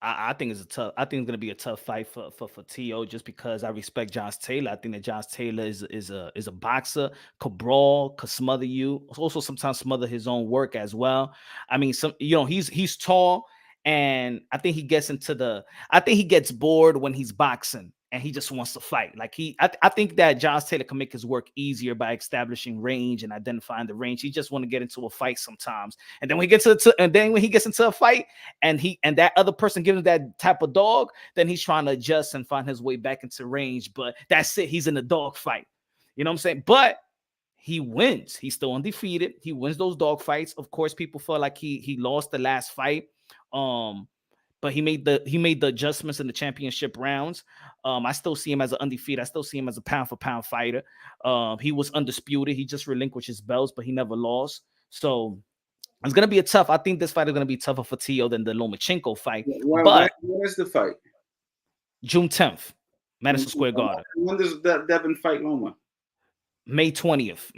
I think it's gonna be a tough fight for T.O. just because I respect Josh Taylor. I think that Josh Taylor is a boxer, could brawl, could smother you. Also sometimes smother his own work as well. I mean, he's tall, and I think he gets bored when he's boxing and he just wants to fight. Like I think that Josh Taylor can make his work easier by establishing range and identifying the range. He just want to get into a fight sometimes, and then when he gets into a fight, and that other person gives him that type of dog, then he's trying to adjust and find his way back into range. But that's it. He's in a dog fight. You know what I'm saying? But he wins. He's still undefeated. He wins those dog fights. Of course, people felt like he lost the last fight. But he made the adjustments in the championship rounds. I still see him as an undefeated. I still see him as a pound for pound fighter. He was undisputed. He just relinquished his belts, but he never lost. So it's gonna be I think this fight is gonna be tougher for T.O. than the Lomachenko fight. When is the fight? June 10th, Madison Square Garden. When does Devin fight Loma? May 20th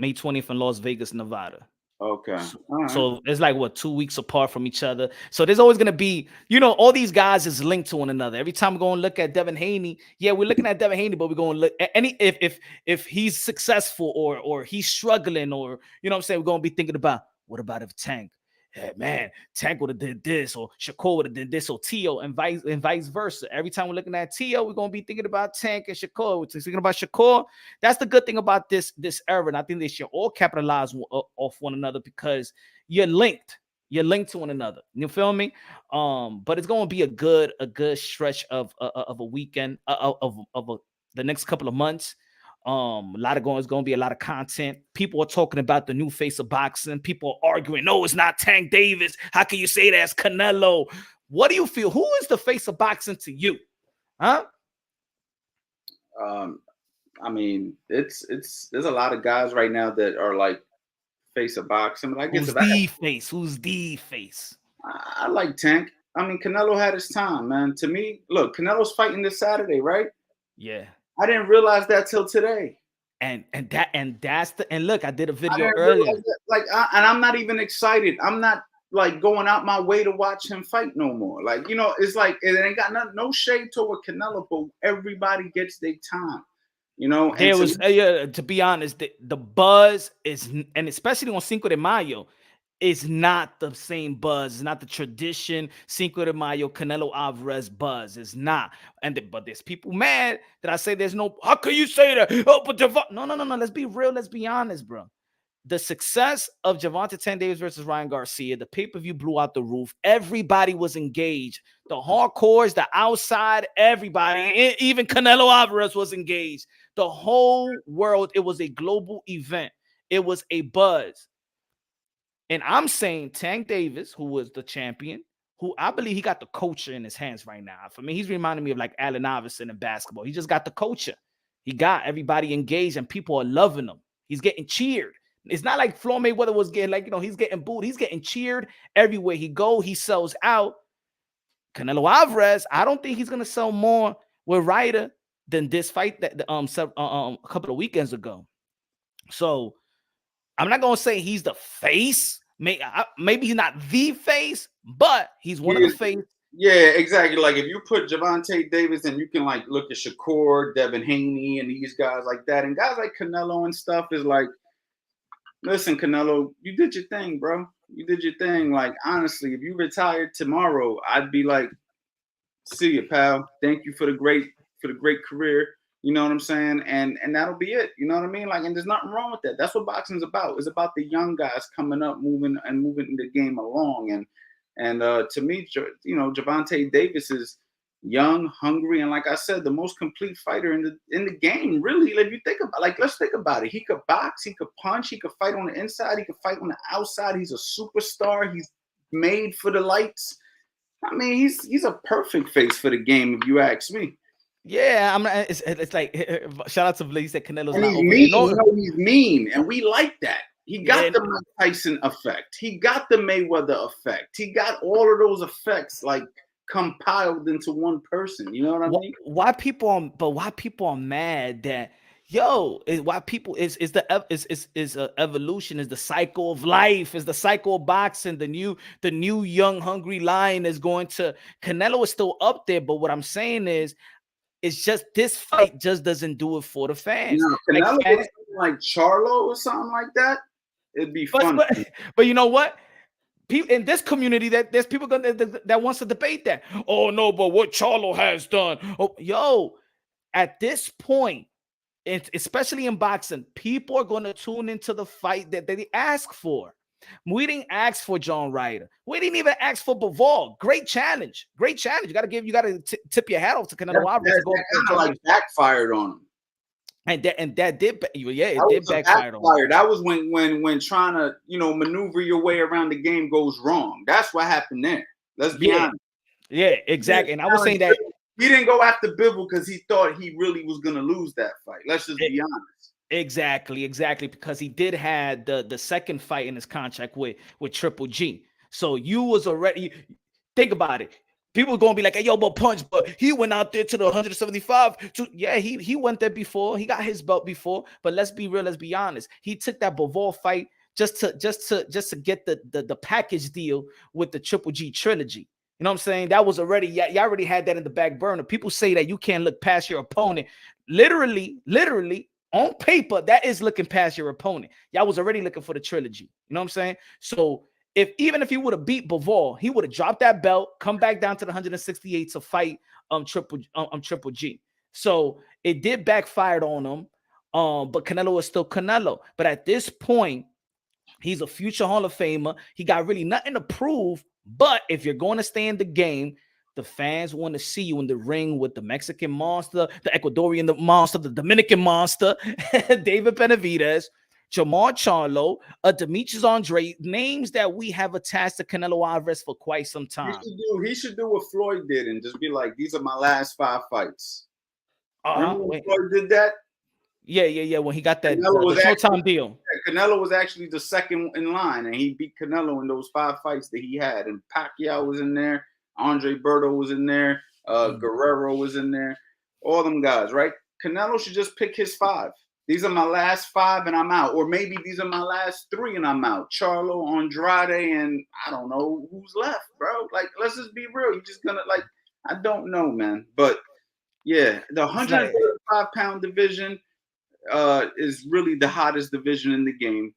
in Las Vegas, Nevada. Okay. So it's like 2 weeks apart from each other. So there's always going to be, all these guys is linked to one another. Every time we go and look at Devin Haney, we're looking at Devin Haney, but we're going to look at if he's successful or he's struggling, or what I'm saying, we're going to be thinking about, what about if Tank? Hey, man, Tank would have did this, or Shakur would have did this, or T.O. and vice versa. Every time we're looking at T.O., we're going to be thinking about Tank and Shakur. We're thinking about Shakur. That's the good thing about this era, and I think they should all capitalize off one another because you're linked. You're linked to one another. You feel me? But it's going to be a good stretch of a weekend of the next couple of months. It's going to be a lot of content. People are talking about the new face of boxing. People are arguing, no, it's not Tank Davis. How can you say that's Canelo? What do you feel? Who is the face of boxing to you? Huh? I mean, there's a lot of guys right now that are like face of boxing. But I guess Who's the face? I like Tank. I mean, Canelo had his time, man. To me, look, Canelo's fighting this Saturday, right? Yeah. I didn't realize that till today. And look, I did a video earlier. And I'm not even excited. I'm not like going out my way to watch him fight no more. Like, it's like it ain't got no shade toward Canelo, but everybody gets their time. To be honest, the buzz is, and especially on Cinco de Mayo, is not the same buzz. It's not the tradition Cinco de Mayo Canelo Alvarez buzz. It's not. But there's people mad that I say there's no. How can you say that? Oh, but no. Let's be real. Let's be honest, bro. The success of Gervonta Tank Davis versus Ryan Garcia, the pay-per-view blew out the roof. Everybody was engaged. The hardcores, the outside, everybody, even Canelo Alvarez was engaged. The whole world. It was a global event. It was a buzz. And I'm saying Tank Davis, who was the champion, who I believe he got the culture in his hands right now. For me, he's reminding me of like Allen Iverson in basketball. He just got the culture. He got everybody engaged and people are loving him. He's getting cheered. It's not like Floyd Mayweather was getting he's getting booed. He's getting cheered everywhere he go. He sells out. Canelo Alvarez, I don't think he's going to sell more with Ryder than this fight that a couple of weekends ago. So I'm not gonna say he's the face. Maybe he's not the face, but he's one of the face. Yeah, exactly. Like if you put Gervonta Davis and you can like look at Shakur, Devin Haney, and these guys like that, and guys like Canelo and stuff is like, listen, Canelo, you did your thing, bro. You did your thing. Like honestly, if you retired tomorrow, I'd be like, see you, pal. Thank you for the great career. You know what I'm saying? And that'll be it. You know what I mean? Like, and there's nothing wrong with that. That's what boxing's about. It's about the young guys coming up, moving the game along. And to me, you know, Gervonta Davis is young, hungry, and like I said, the most complete fighter in the game. Really, if you think about, like, let's think about it. He could box, he could punch, he could fight on the inside, he could fight on the outside. He's a superstar. He's made for the lights. I mean, he's a perfect face for the game, if you ask me. Yeah, I'm not. It's like shout out to Blaze that Canelo's And not he's over mean. here. No, he's mean, and we like that. He got the Mike Tyson effect. He got the Mayweather effect. He got all of those effects like compiled into one person. You know what I mean? Why people are mad that why people is evolution, is the cycle of life, is the cycle of boxing, the new young hungry lion is going to Canelo is still up there, but what I'm saying is it's just this fight just doesn't do it for the fans. You know, Canelo was like Charlo or something like that. It'd be fun. But you know what? People in this community there's people that wants to debate that. Oh no, but what Charlo has done. Oh, at this point, especially in boxing, people are going to tune into the fight that they ask for. We didn't ask for John Ryder. We didn't even ask for Bivol. Great challenge. You got to tip your hat off to Canelo. That kind of like backfired on him. And that did backfire on him. That was when trying to, you know, maneuver your way around the game goes wrong. That's what happened there. Let's be honest. Yeah, exactly. And I was saying that he didn't go after Bivol because he thought he really was going to lose that fight. Let's just be honest. Exactly, because he did have the second fight in his contract with Triple G. So you was already, think about it. People are gonna be like, "Hey, yo, but Punch, but he went out there to the 175." Yeah, he went there before. He got his belt before. But let's be real. Let's be honest. He took that Bivol fight just to get the package deal with the Triple G trilogy. You know what I'm saying? That was already, y'all already had that in the back burner. People say that you can't look past your opponent. Literally, on paper, that is looking past your opponent. Y'all was already looking for the trilogy. You know what I'm saying? So even if he would have beat Bivol, he would have dropped that belt, come back down to the 168 to fight Triple G. So it did backfire on him. But Canelo is still Canelo. But at this point, he's a future Hall of Famer. He got really nothing to prove. But if you're going to stay in the game, the fans want to see you in the ring with the Mexican monster, the Ecuadorian monster, the Dominican monster, David Benavidez, Jamar Charlo, Demetrius Andre, names that we have attached to Canelo Alvarez for quite some time. He should do what Floyd did and just be like, these are my last 5 fights. Remember when Floyd did that? Yeah. When he got that Showtime deal. Canelo was actually the second in line, and he beat Canelo in those 5 fights that he had. And Pacquiao was in there. Andre Berto was in there. Guerrero was in there. All them guys, right? Canelo should just pick his 5. These are my last 5 and I'm out. Or maybe these are my last 3 and I'm out. Charlo, Andrade, and I don't know who's left, bro. Like, let's just be real. You're just going to, like, I don't know, man. But, yeah, the 135-pound division is really the hottest division in the game.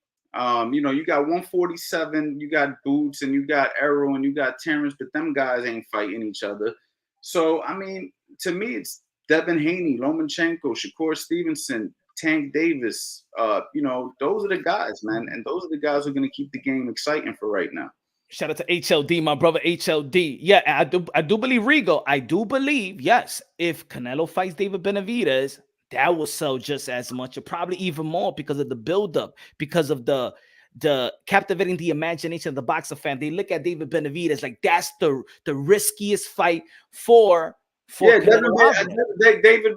You know, you got 147, you got Boots, and you got Errol, and you got Terrence, but them guys ain't fighting each other. So, I mean, to me, it's Devin Haney, Lomachenko, Shakur Stevenson, Tank Davis. You know, those are the guys, man. And those are the guys who are going to keep the game exciting for right now. Shout out to HLD, my brother HLD. Yeah, I do believe Rigo. I do believe, yes, if Canelo fights David Benavidez, that will sell just as much, or probably even more, because of the buildup, because of the captivating the imagination of the boxer fan. They look at David Benavidez like that's the riskiest fight for David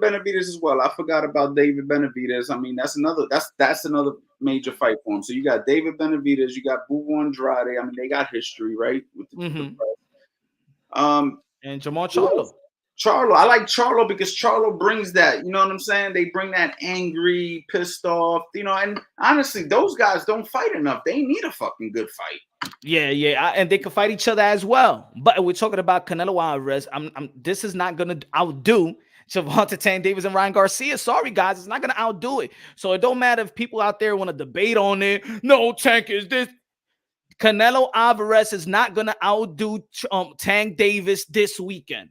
Benavidez as well. I forgot about David Benavidez. I mean, that's another major fight for him. So you got David Benavidez, you got Bubu Andrade. I mean, they got history, right? With the and Jamar Charlo. Charlo. I like Charlo because Charlo brings that, you know what I'm saying? They bring that angry, pissed off, you know, and honestly, those guys don't fight enough. They need a fucking good fight. Yeah, and they can fight each other as well. But we're talking about Canelo Alvarez. This is not gonna outdo Gervonta Tank Davis and Ryan Garcia. Sorry, guys, it's not gonna outdo it. So it don't matter if people out there want to debate on it. No, Tank is this. Canelo Alvarez is not gonna outdo Tank Davis this weekend.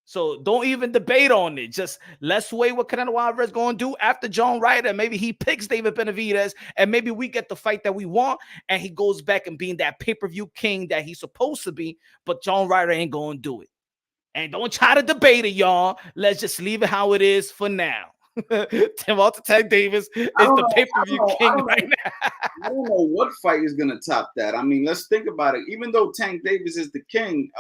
So don't even debate on it. Just let's wait what Canelo Alvarez going to do after John Ryder. Maybe he picks David Benavidez, and maybe we get the fight that we want, and he goes back and being that pay-per-view king that he's supposed to be, but John Ryder ain't going to do it. And don't try to debate it, y'all. Let's just leave it how it is for now. Gervonta Tank Davis is the pay-per-view king right now. I don't know what fight is going to top that. I mean, let's think about it. Even though Tank Davis is the king,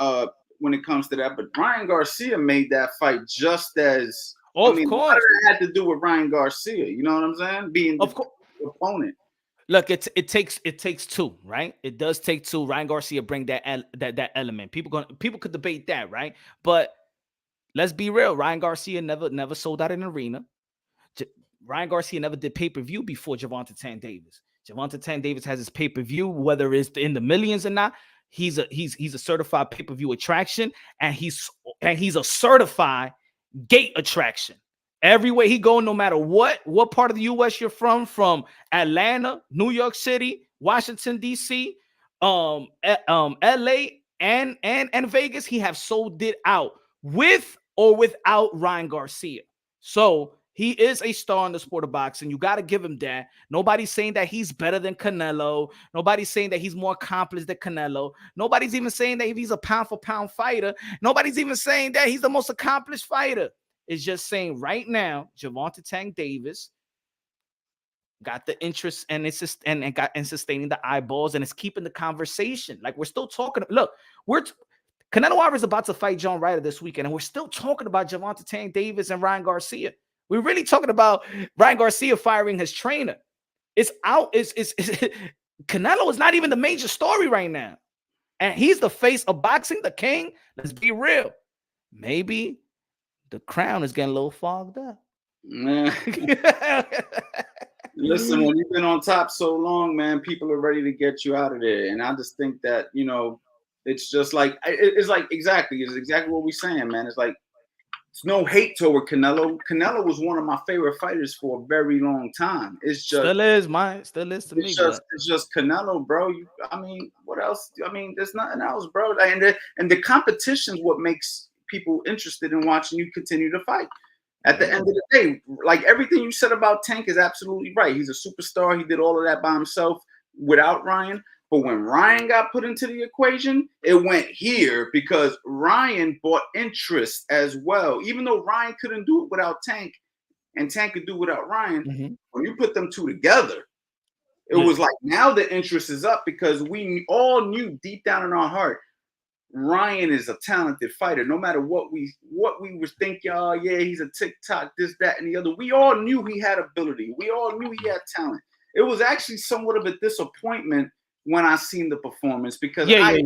when it comes to that, but Ryan Garcia made that fight just as. Of course, what did it had to do with Ryan Garcia? You know what I'm saying? Being the opponent. Look, it takes two, right? It does take two. Ryan Garcia bring that element. People could debate that, right? But let's be real. Ryan Garcia never sold out an arena. Ryan Garcia never did pay-per-view before Gervonta Tank Davis. Gervonta Tank Davis has his pay-per-view, whether it's in the millions or not. He's a certified pay-per-view attraction, and he's a certified gate attraction. Everywhere he go, no matter what part of the U.S. you're from Atlanta, New York City, Washington D.C., L.A. and Vegas, he have sold it out with or without Ryan Garcia. So he is a star in the sport of boxing. You got to give him that. Nobody's saying that he's better than Canelo. Nobody's saying that he's more accomplished than Canelo. Nobody's even saying that he's a pound-for-pound fighter. Nobody's even saying that he's the most accomplished fighter. It's just saying right now, Gervonta Tank Davis got the interest and it's just and sustaining the eyeballs, and it's keeping the conversation. Like, we're still talking. Look, Canelo Alvarez is about to fight John Ryder this weekend, and we're still talking about Gervonta Tank Davis and Ryan Garcia. We're really talking about Ryan Garcia firing his trainer. It's out. Canelo is not even the major story right now. And he's the face of boxing, the king. Let's be real. Maybe the crown is getting a little fogged up. Listen, when you've been on top so long, man, people are ready to get you out of there. And I just think that, you know, it's just like, it's exactly what we're saying, man. It's like, it's no hate toward Canelo. Canelo was one of my favorite fighters for a very long time. It's just still is to me. It's just Canelo, bro. I mean, what else? I mean, there's nothing else, bro. And the competition is what makes people interested in watching you continue to fight. At the end of the day, like, everything you said about Tank is absolutely right. He's a superstar. He did all of that by himself without Ryan. But when Ryan got put into the equation, it went here because Ryan brought interest as well. Even though Ryan couldn't do it without Tank, and Tank could do it without Ryan, when you put them two together, it was like, now the interest is up because we all knew deep down in our heart, Ryan is a talented fighter. No matter what we were thinking, oh yeah, he's a TikTok, this, that, and the other. We all knew he had ability. We all knew he had talent. It was actually somewhat of a disappointment when I seen the performance because I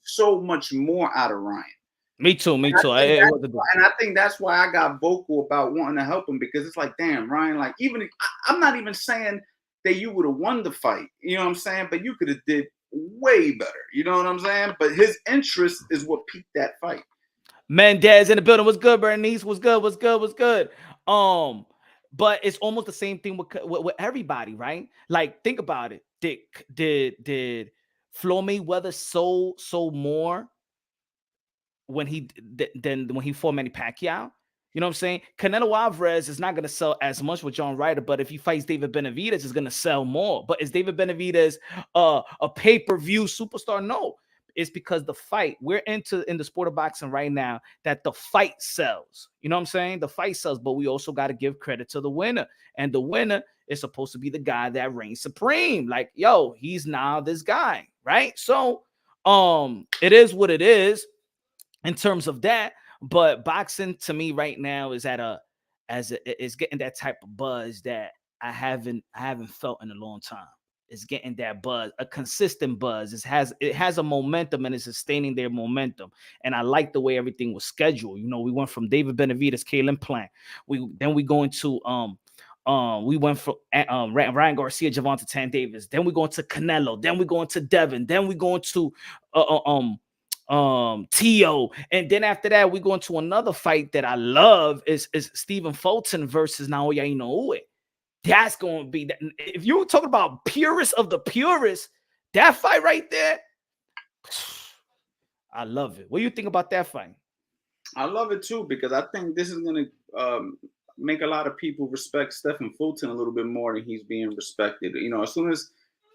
so much more out of Ryan. Me too. And I think that's why I got vocal about wanting to help him, because it's like, damn, Ryan, like, even I'm not even saying that you would have won the fight, you know what I'm saying? But you could have did way better, you know what I'm saying? But his interest is what peaked that fight. Mendez in the building. What's good, Bernice? What's good? But it's almost the same thing with everybody, right? Like, think about it. Did Floyd Mayweather sold more when he fought Manny Pacquiao? You know what I'm saying? Canelo Alvarez is not going to sell as much with John Ryder, but if he fights David Benavidez, it's going to sell more. But is David Benavidez a pay-per-view superstar? No. It's because the fight, we're in the sport of boxing right now, that the fight sells. You know what I'm saying? The fight sells, but we also got to give credit to the winner. And the winner is supposed to be the guy that reigns supreme. Like, yo, he's now this guy, right? So it is what it is in terms of that. But boxing to me right now is is getting that type of buzz that I haven't felt in a long time. is getting that buzz, a consistent buzz. It has a momentum and it's sustaining their momentum. And I like the way everything was scheduled. You know, we went from David Benavidez, Kalen Plant. Then we go into we went from Ryan Garcia, Gervonta Tan Davis. Then we go into Canelo. Then we go into Devin. Then we go into Tio, and then after that we go into another fight that I love is Stephen Fulton versus Naoya Inoue. That's going to be, if you're talking about purest of the purest, that fight right there, I love it. What do you think about that fight? I love it too, because I think this is going to make a lot of people respect Stephen Fulton a little bit more than he's being respected. You know, as soon as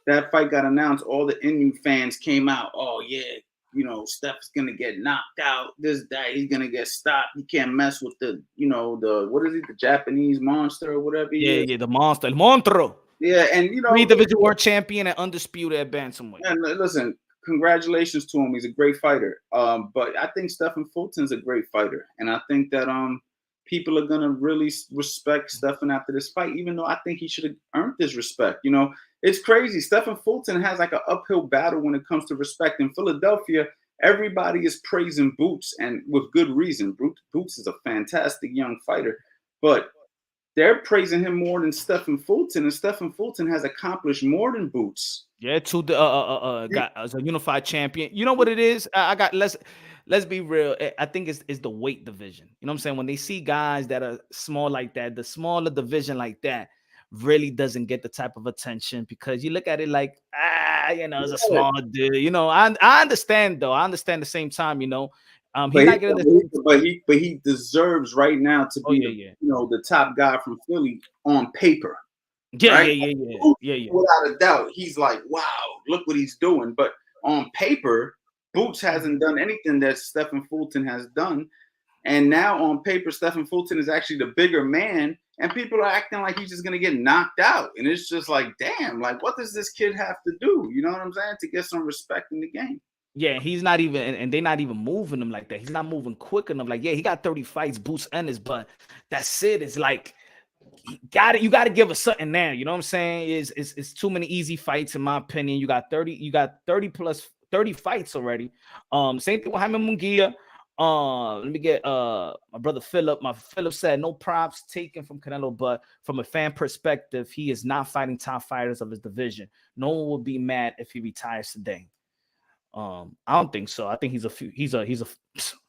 that fight got announced, all the Inoue fans came out. Oh yeah, you know, Steph's gonna get knocked out. He's gonna get stopped. You can't mess with the, you know, what is it, the Japanese monster or whatever. Yeah, the monster, el monstruo. Yeah, and you know, 3-division world champion and undisputed at bantamweight. And listen, congratulations to him. He's a great fighter. But I think Stephen Fulton's a great fighter, and I think that people are gonna really respect Stephen after this fight, even though I think he should have earned this respect. You know, it's crazy. Stephen Fulton has like an uphill battle when it comes to respect. In Philadelphia, everybody is praising Boots, and with good reason. Boots is a fantastic young fighter, but they're praising him more than Stephen Fulton, and Stephen Fulton has accomplished more than Boots. Yeah, got as a unified champion. You know what it is? Let's be real. I think it's the weight division. You know what I'm saying? When they see guys that are small like that, the smaller division like that really doesn't get the type of attention, because you look at it like, you know, it's a small dude. You know, I understand though. I understand at the same time, you know. But he deserves right now to be you know, the top guy from Philly on paper. Yeah, right? Yeah. Without a doubt, he's like, wow, look what he's doing. But on paper, Boots hasn't done anything that Stephen Fulton has done. And now on paper, Stephen Fulton is actually the bigger man, and people are acting like he's just going to get knocked out. And it's just like, damn, like, what does this kid have to do? You know what I'm saying? To get some respect in the game. Yeah, he's not even, and they're not even moving him like that. He's not moving quick enough. Like, yeah, he got 30 fights, Boots Ennis, but that's it. It's like, you got to give us something there. You know what I'm saying? It's too many easy fights, in my opinion. You got 30 plus 30 fights already. Same thing with Jaime Munguia. Let me get my brother Philip. Philip said no props taken from Canelo, but from a fan perspective, he is not fighting top fighters of his division. No one would be mad if he retires today. I don't think so. I think he's a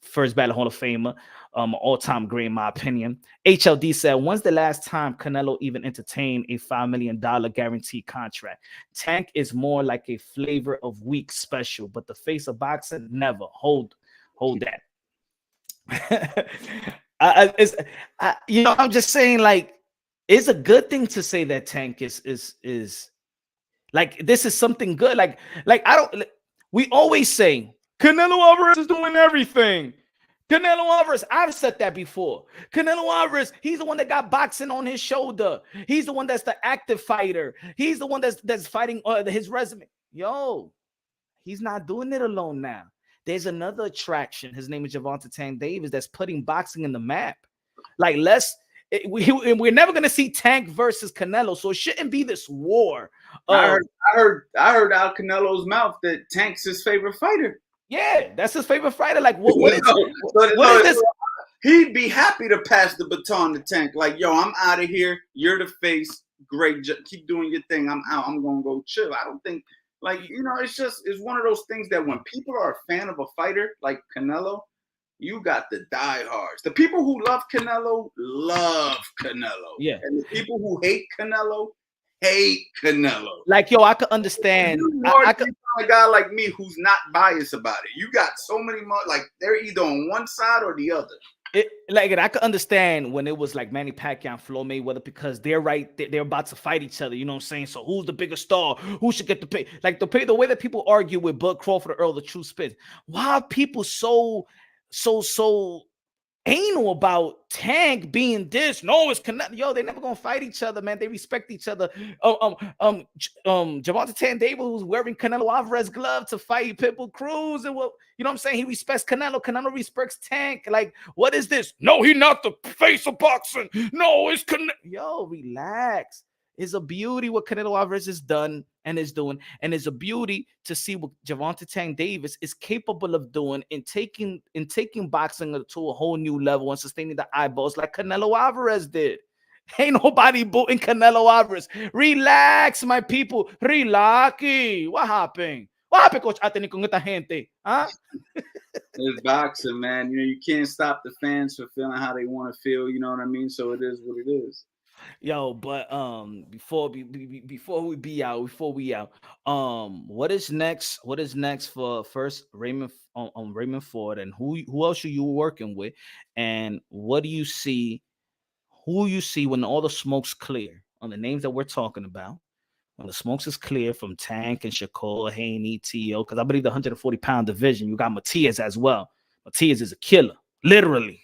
first ballot Hall of Famer, all-time great in my opinion. HLD said, when's the last time Canelo even entertained a $5 million guaranteed contract? Tank is more like a flavor of week special, but the face of boxing, never. Hold that. You know, I'm just saying, like, it's a good thing to say that Tank is like, this is something good. Like we always say Canelo Alvarez is doing everything. Canelo Alvarez, I've said that before. Canelo Alvarez, he's the one that got boxing on his shoulder. He's the one that's the active fighter. He's the one that's fighting his resume. Yo, he's not doing it alone now. There's another attraction. His name is Gervonta Tank Davis that's putting boxing in the map. Like, we're never gonna see Tank versus Canelo, so it shouldn't be this war. I heard out Canelo's mouth that Tank's his favorite fighter. Yeah, that's his favorite fighter. Like, what is this? He'd be happy to pass the baton to Tank. Like, yo, I'm out of here. You're the face. Great, keep doing your thing. I'm out. I'm gonna go chill. I don't think, like, you know, it's one of those things that when people are a fan of a fighter like Canelo, you got the diehards. The people who love Canelo love Canelo. Yeah. And the people who hate Canelo hate Canelo. Like, yo, I could understand. I could a guy like me who's not biased about it. You got so many more, like, they're either on one side or the other. I could understand when it was like Manny Pacquiao and Floyd Mayweather, because they're about to fight each other. You know what I'm saying? So who's the bigger star? Who should get the pay? Like, the way that people argue with Bud Crawford or Earl the True Spit. Why are people so anal about Tank being this? No, it's Canelo. Yo, they never gonna fight each other, man. They respect each other. Gervonta Tank Davis, who's wearing Canelo Alvarez glove to fight Pitbull Cruz, and what, you know what I'm saying? He respects Canelo. Canelo respects Tank. Like, what is this? No, he's not the face of boxing. No, it's Canelo. Yo, relax. It's a beauty what Canelo Alvarez has done and is doing, and it's a beauty to see what Gervonta Tank Davis is capable of doing in taking boxing to a whole new level and sustaining the eyeballs like Canelo Alvarez did. Ain't nobody booting Canelo Alvarez. Relax, my people. Relax. What happened? What happened, Coach Anthony, con esta gente? Huh? It's boxing, man. You know, you can't stop the fans for feeling how they want to feel. You know what I mean? So it is what it is. Yo, but before we out, what is next? What is next for first Raymond Raymond Ford, and who else are you working with, and what do you see? Who you see when all the smoke's clear on the names that we're talking about? When the smokes is clear from Tank and Shakur, Haney, T.O., because I believe the 140-pound division, you got Matias as well. Matias is a killer, literally.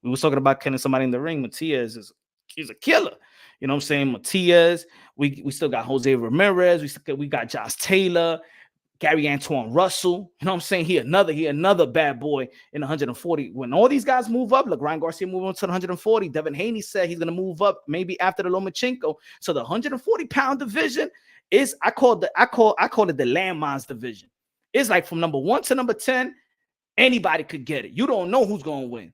We was talking about killing somebody in the ring. Matias he's a killer. You know what I'm saying? Matias. We still got Jose Ramirez. We got Josh Taylor, Gary Antoine Russell. You know what I'm saying? He another bad boy in 140. When all these guys move up, like Ryan Garcia moving on to the 140, Devin Haney said he's gonna move up maybe after the Lomachenko. So the 140-pound division is I call it the landmines division. It's like from number 1 to number 10, anybody could get it. You don't know who's gonna win.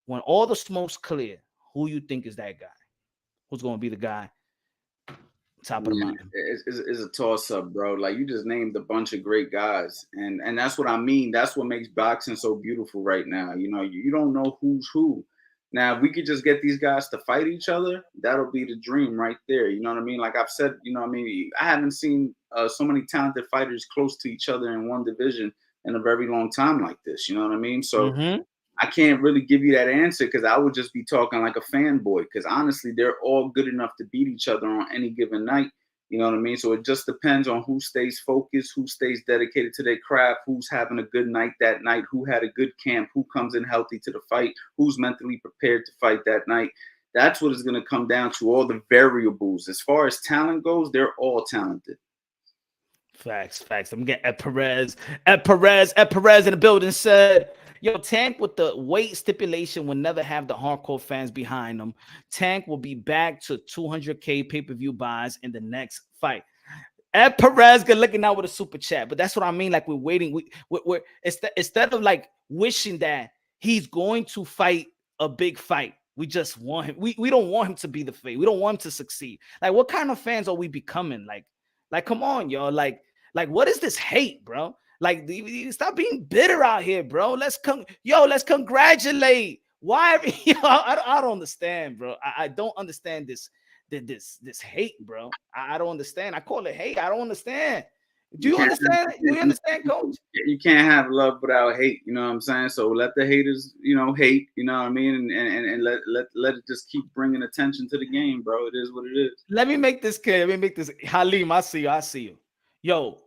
When all the smoke's clear, who you think is that guy? Who's going to be the guy? Top of the mountain. It's a toss-up, bro. Like, you just named a bunch of great guys. And that's what I mean. That's what makes boxing so beautiful right now. You know, you don't know who's who. Now, if we could just get these guys to fight each other, that'll be the dream right there. You know what I mean? Like I've said, you know what I mean? I haven't seen so many talented fighters close to each other in one division in a very long time like this. You know what I mean? So I can't really give you that answer because I would just be talking like a fanboy because honestly, they're all good enough to beat each other on any given night. You know what I mean? So it just depends on who stays focused, who stays dedicated to their craft, who's having a good night that night, who had a good camp, who comes in healthy to the fight, who's mentally prepared to fight that night. That's what it's going to come down to, all the variables. As far as talent goes, they're all talented. Facts. I'm getting Ed Perez in the building said, yo, Tank with the weight stipulation will never have the hardcore fans behind him. Tank will be back to 200K pay-per-view buys in the next fight. Ed Perez good looking out with a super chat, but that's what I mean. Like we're waiting. We're instead of like wishing that he's going to fight a big fight, we just want him. We don't want him to be the fate. We don't want him to succeed. Like what kind of fans are we becoming? Like come on, y'all. Like what is this hate, bro? Like, stop being bitter out here, bro. Let's congratulate. Why? I don't understand, bro. I don't understand this hate, bro. I don't understand. I call it hate. I don't understand. Do you understand? Do you understand, Coach? You can't have love without hate. You know what I'm saying? So let the haters, hate. You know what I mean? And let it just keep bringing attention to the game, bro. It is what it is. Let me make this clear. Halim, I see you. Yo.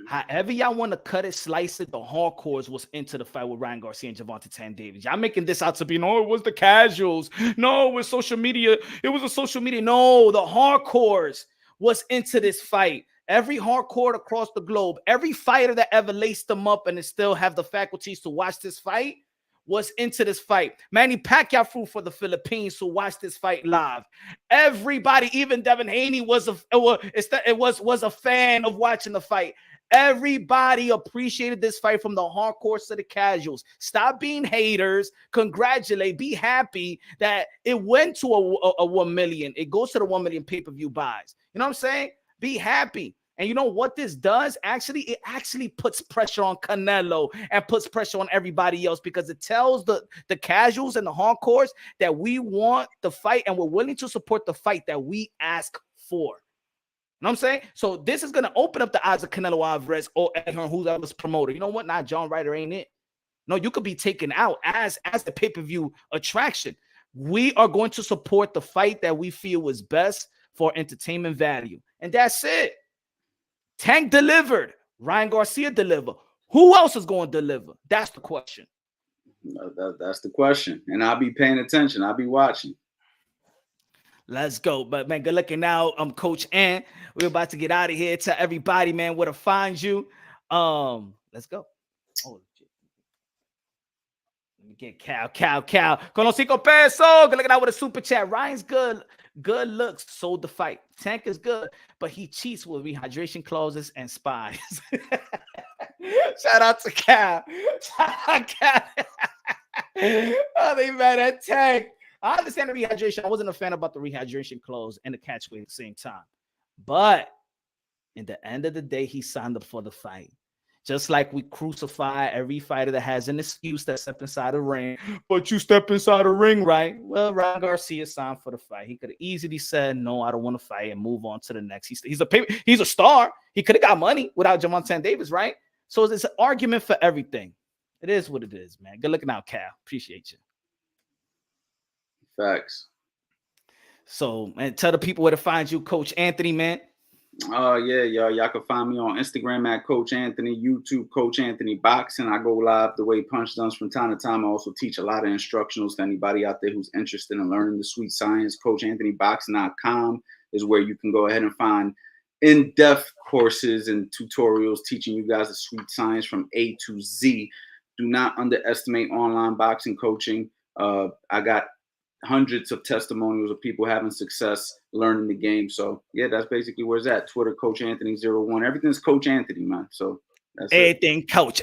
However y'all want to cut it, slice it, the hardcores was into the fight with Ryan Garcia and Gervonta Tank Davis. Y'all making this out to be, no, it was the casuals. No, it was social media. It was a social media. No, the hardcores was into this fight. Every hardcore across the globe, every fighter that ever laced them up and still have the faculties to watch this fight was into this fight. Manny Pacquiao flew for the Philippines to watch this fight live. Everybody, even Devin Haney was a fan of watching the fight. Everybody appreciated this fight from the hardcore to the casuals. Stop being haters. Congratulate. Be happy that it went to a 1 million. It goes to the 1 million pay-per-view buys. You know what I'm saying? Be happy. And you know what this does? It actually puts pressure on Canelo and puts pressure on everybody else because it tells the casuals and the hardcores that we want the fight and we're willing to support the fight that we ask for. You know what I'm saying? So this is going to open up the eyes of Canelo Alvarez or who's ever promoter. You know what? Nah, John Ryder ain't it. No, you could be taken out as the pay-per-view attraction. We are going to support the fight that we feel is best for entertainment value. And that's it. Tank delivered. Ryan Garcia delivered. Who else is going to deliver? That's the question. That's the question. And I'll be paying attention. I'll be watching. Let's go. But, man, good looking now. I'm Coach Ann. We're about to get out of here. Tell everybody, man, where to find you. Let's go. Oh, shit. Get Cal. Con los 5 pesos. Good looking out with a super chat. Ryan's good. Good looks sold the fight. Tank is good, but he cheats with rehydration clauses and spies. Shout out to Cal. Shout out Cal. Oh, they mad at Tank. I understand the rehydration. I wasn't a fan about the rehydration clause and the catchweight at the same time. But in the end of the day, he signed up for the fight. Just like we crucify every fighter that has an excuse that stepped inside the ring. But you step inside the ring, right? Well, Ryan Garcia signed for the fight. He could have easily said, no, I don't want to fight and move on to the next. He's a star. He could have got money without Gervonta Davis, right? So it's an argument for everything. It is what it is, man. Good looking out, Cal. Appreciate you. Facts. So, man, tell the people where to find you, Coach Anthony, man. Yeah, y'all can find me on Instagram at Coach Anthony, YouTube Coach Anthony Boxing. I go live the way Punch does from time to time. I also teach a lot of instructionals to anybody out there who's interested in learning the sweet science. CoachAnthonyBoxing.com is where you can go ahead and find in-depth courses and tutorials teaching you guys the sweet science from A to Z. Do not underestimate online boxing coaching. I got hundreds of testimonials of people having success learning the game. So yeah, that's basically where it's at. Twitter, Coach Anthony 01. Everything's Coach Anthony, man. So that's everything Coach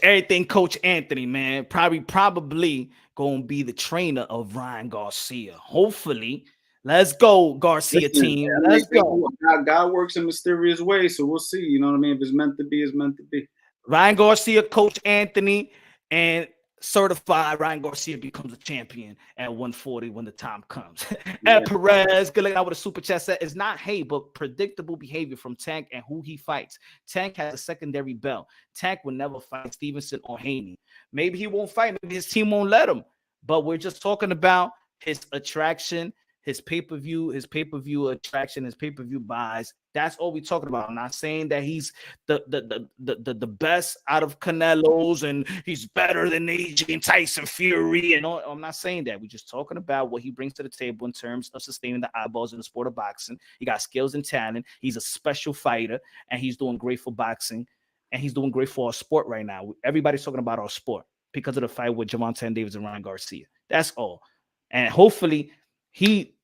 Anthony, man. Probably gonna be the trainer of Ryan Garcia. Hopefully. Let's go, Garcia team. Let's go. God works in mysterious ways, so we'll see. You know what I mean? If it's meant to be, it's meant to be. Ryan Garcia, Coach Anthony, and certified Ryan Garcia becomes a champion at 140 when the time comes. Ed Perez, good looking out with a super chat set. It's not hate, but predictable behavior from Tank and who he fights. Tank has a secondary belt. Tank will never fight Stevenson or Haney. Maybe he won't fight. Maybe his team won't let him. But we're just talking about his attraction, his pay-per-view attraction, his pay-per-view buys. That's all we're talking about. I'm not saying that he's the best out of Canelo's and he's better than AJ and Tyson Fury. And all. I'm not saying that. We're just talking about what he brings to the table in terms of sustaining the eyeballs in the sport of boxing. He got skills and talent. He's a special fighter, and he's doing great for boxing, and he's doing great for our sport right now. Everybody's talking about our sport because of the fight with Gervonta Davis and Ryan Garcia. That's all. And hopefully he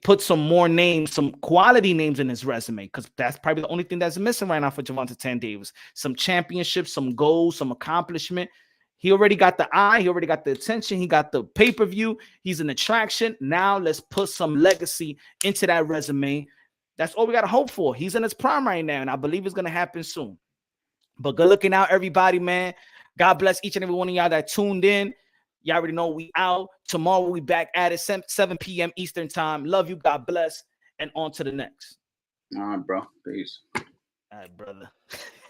put some more names, some quality names in his resume, because that's probably the only thing that's missing right now for Gervonta Davis. Some championships, some goals, some accomplishment. He already got the eye. He already got the attention. He got the pay-per-view. He's an attraction. Now let's put some legacy into that resume. That's all we got to hope for. He's in his prime right now, and I believe it's going to happen soon. But good looking out, everybody, man. God bless each and every one of y'all that tuned in. Y'all already know we out. Tomorrow we'll be back at it, 7 p.m. Eastern time. Love you. God bless. And on to the next. All right, bro. Peace. All right, brother.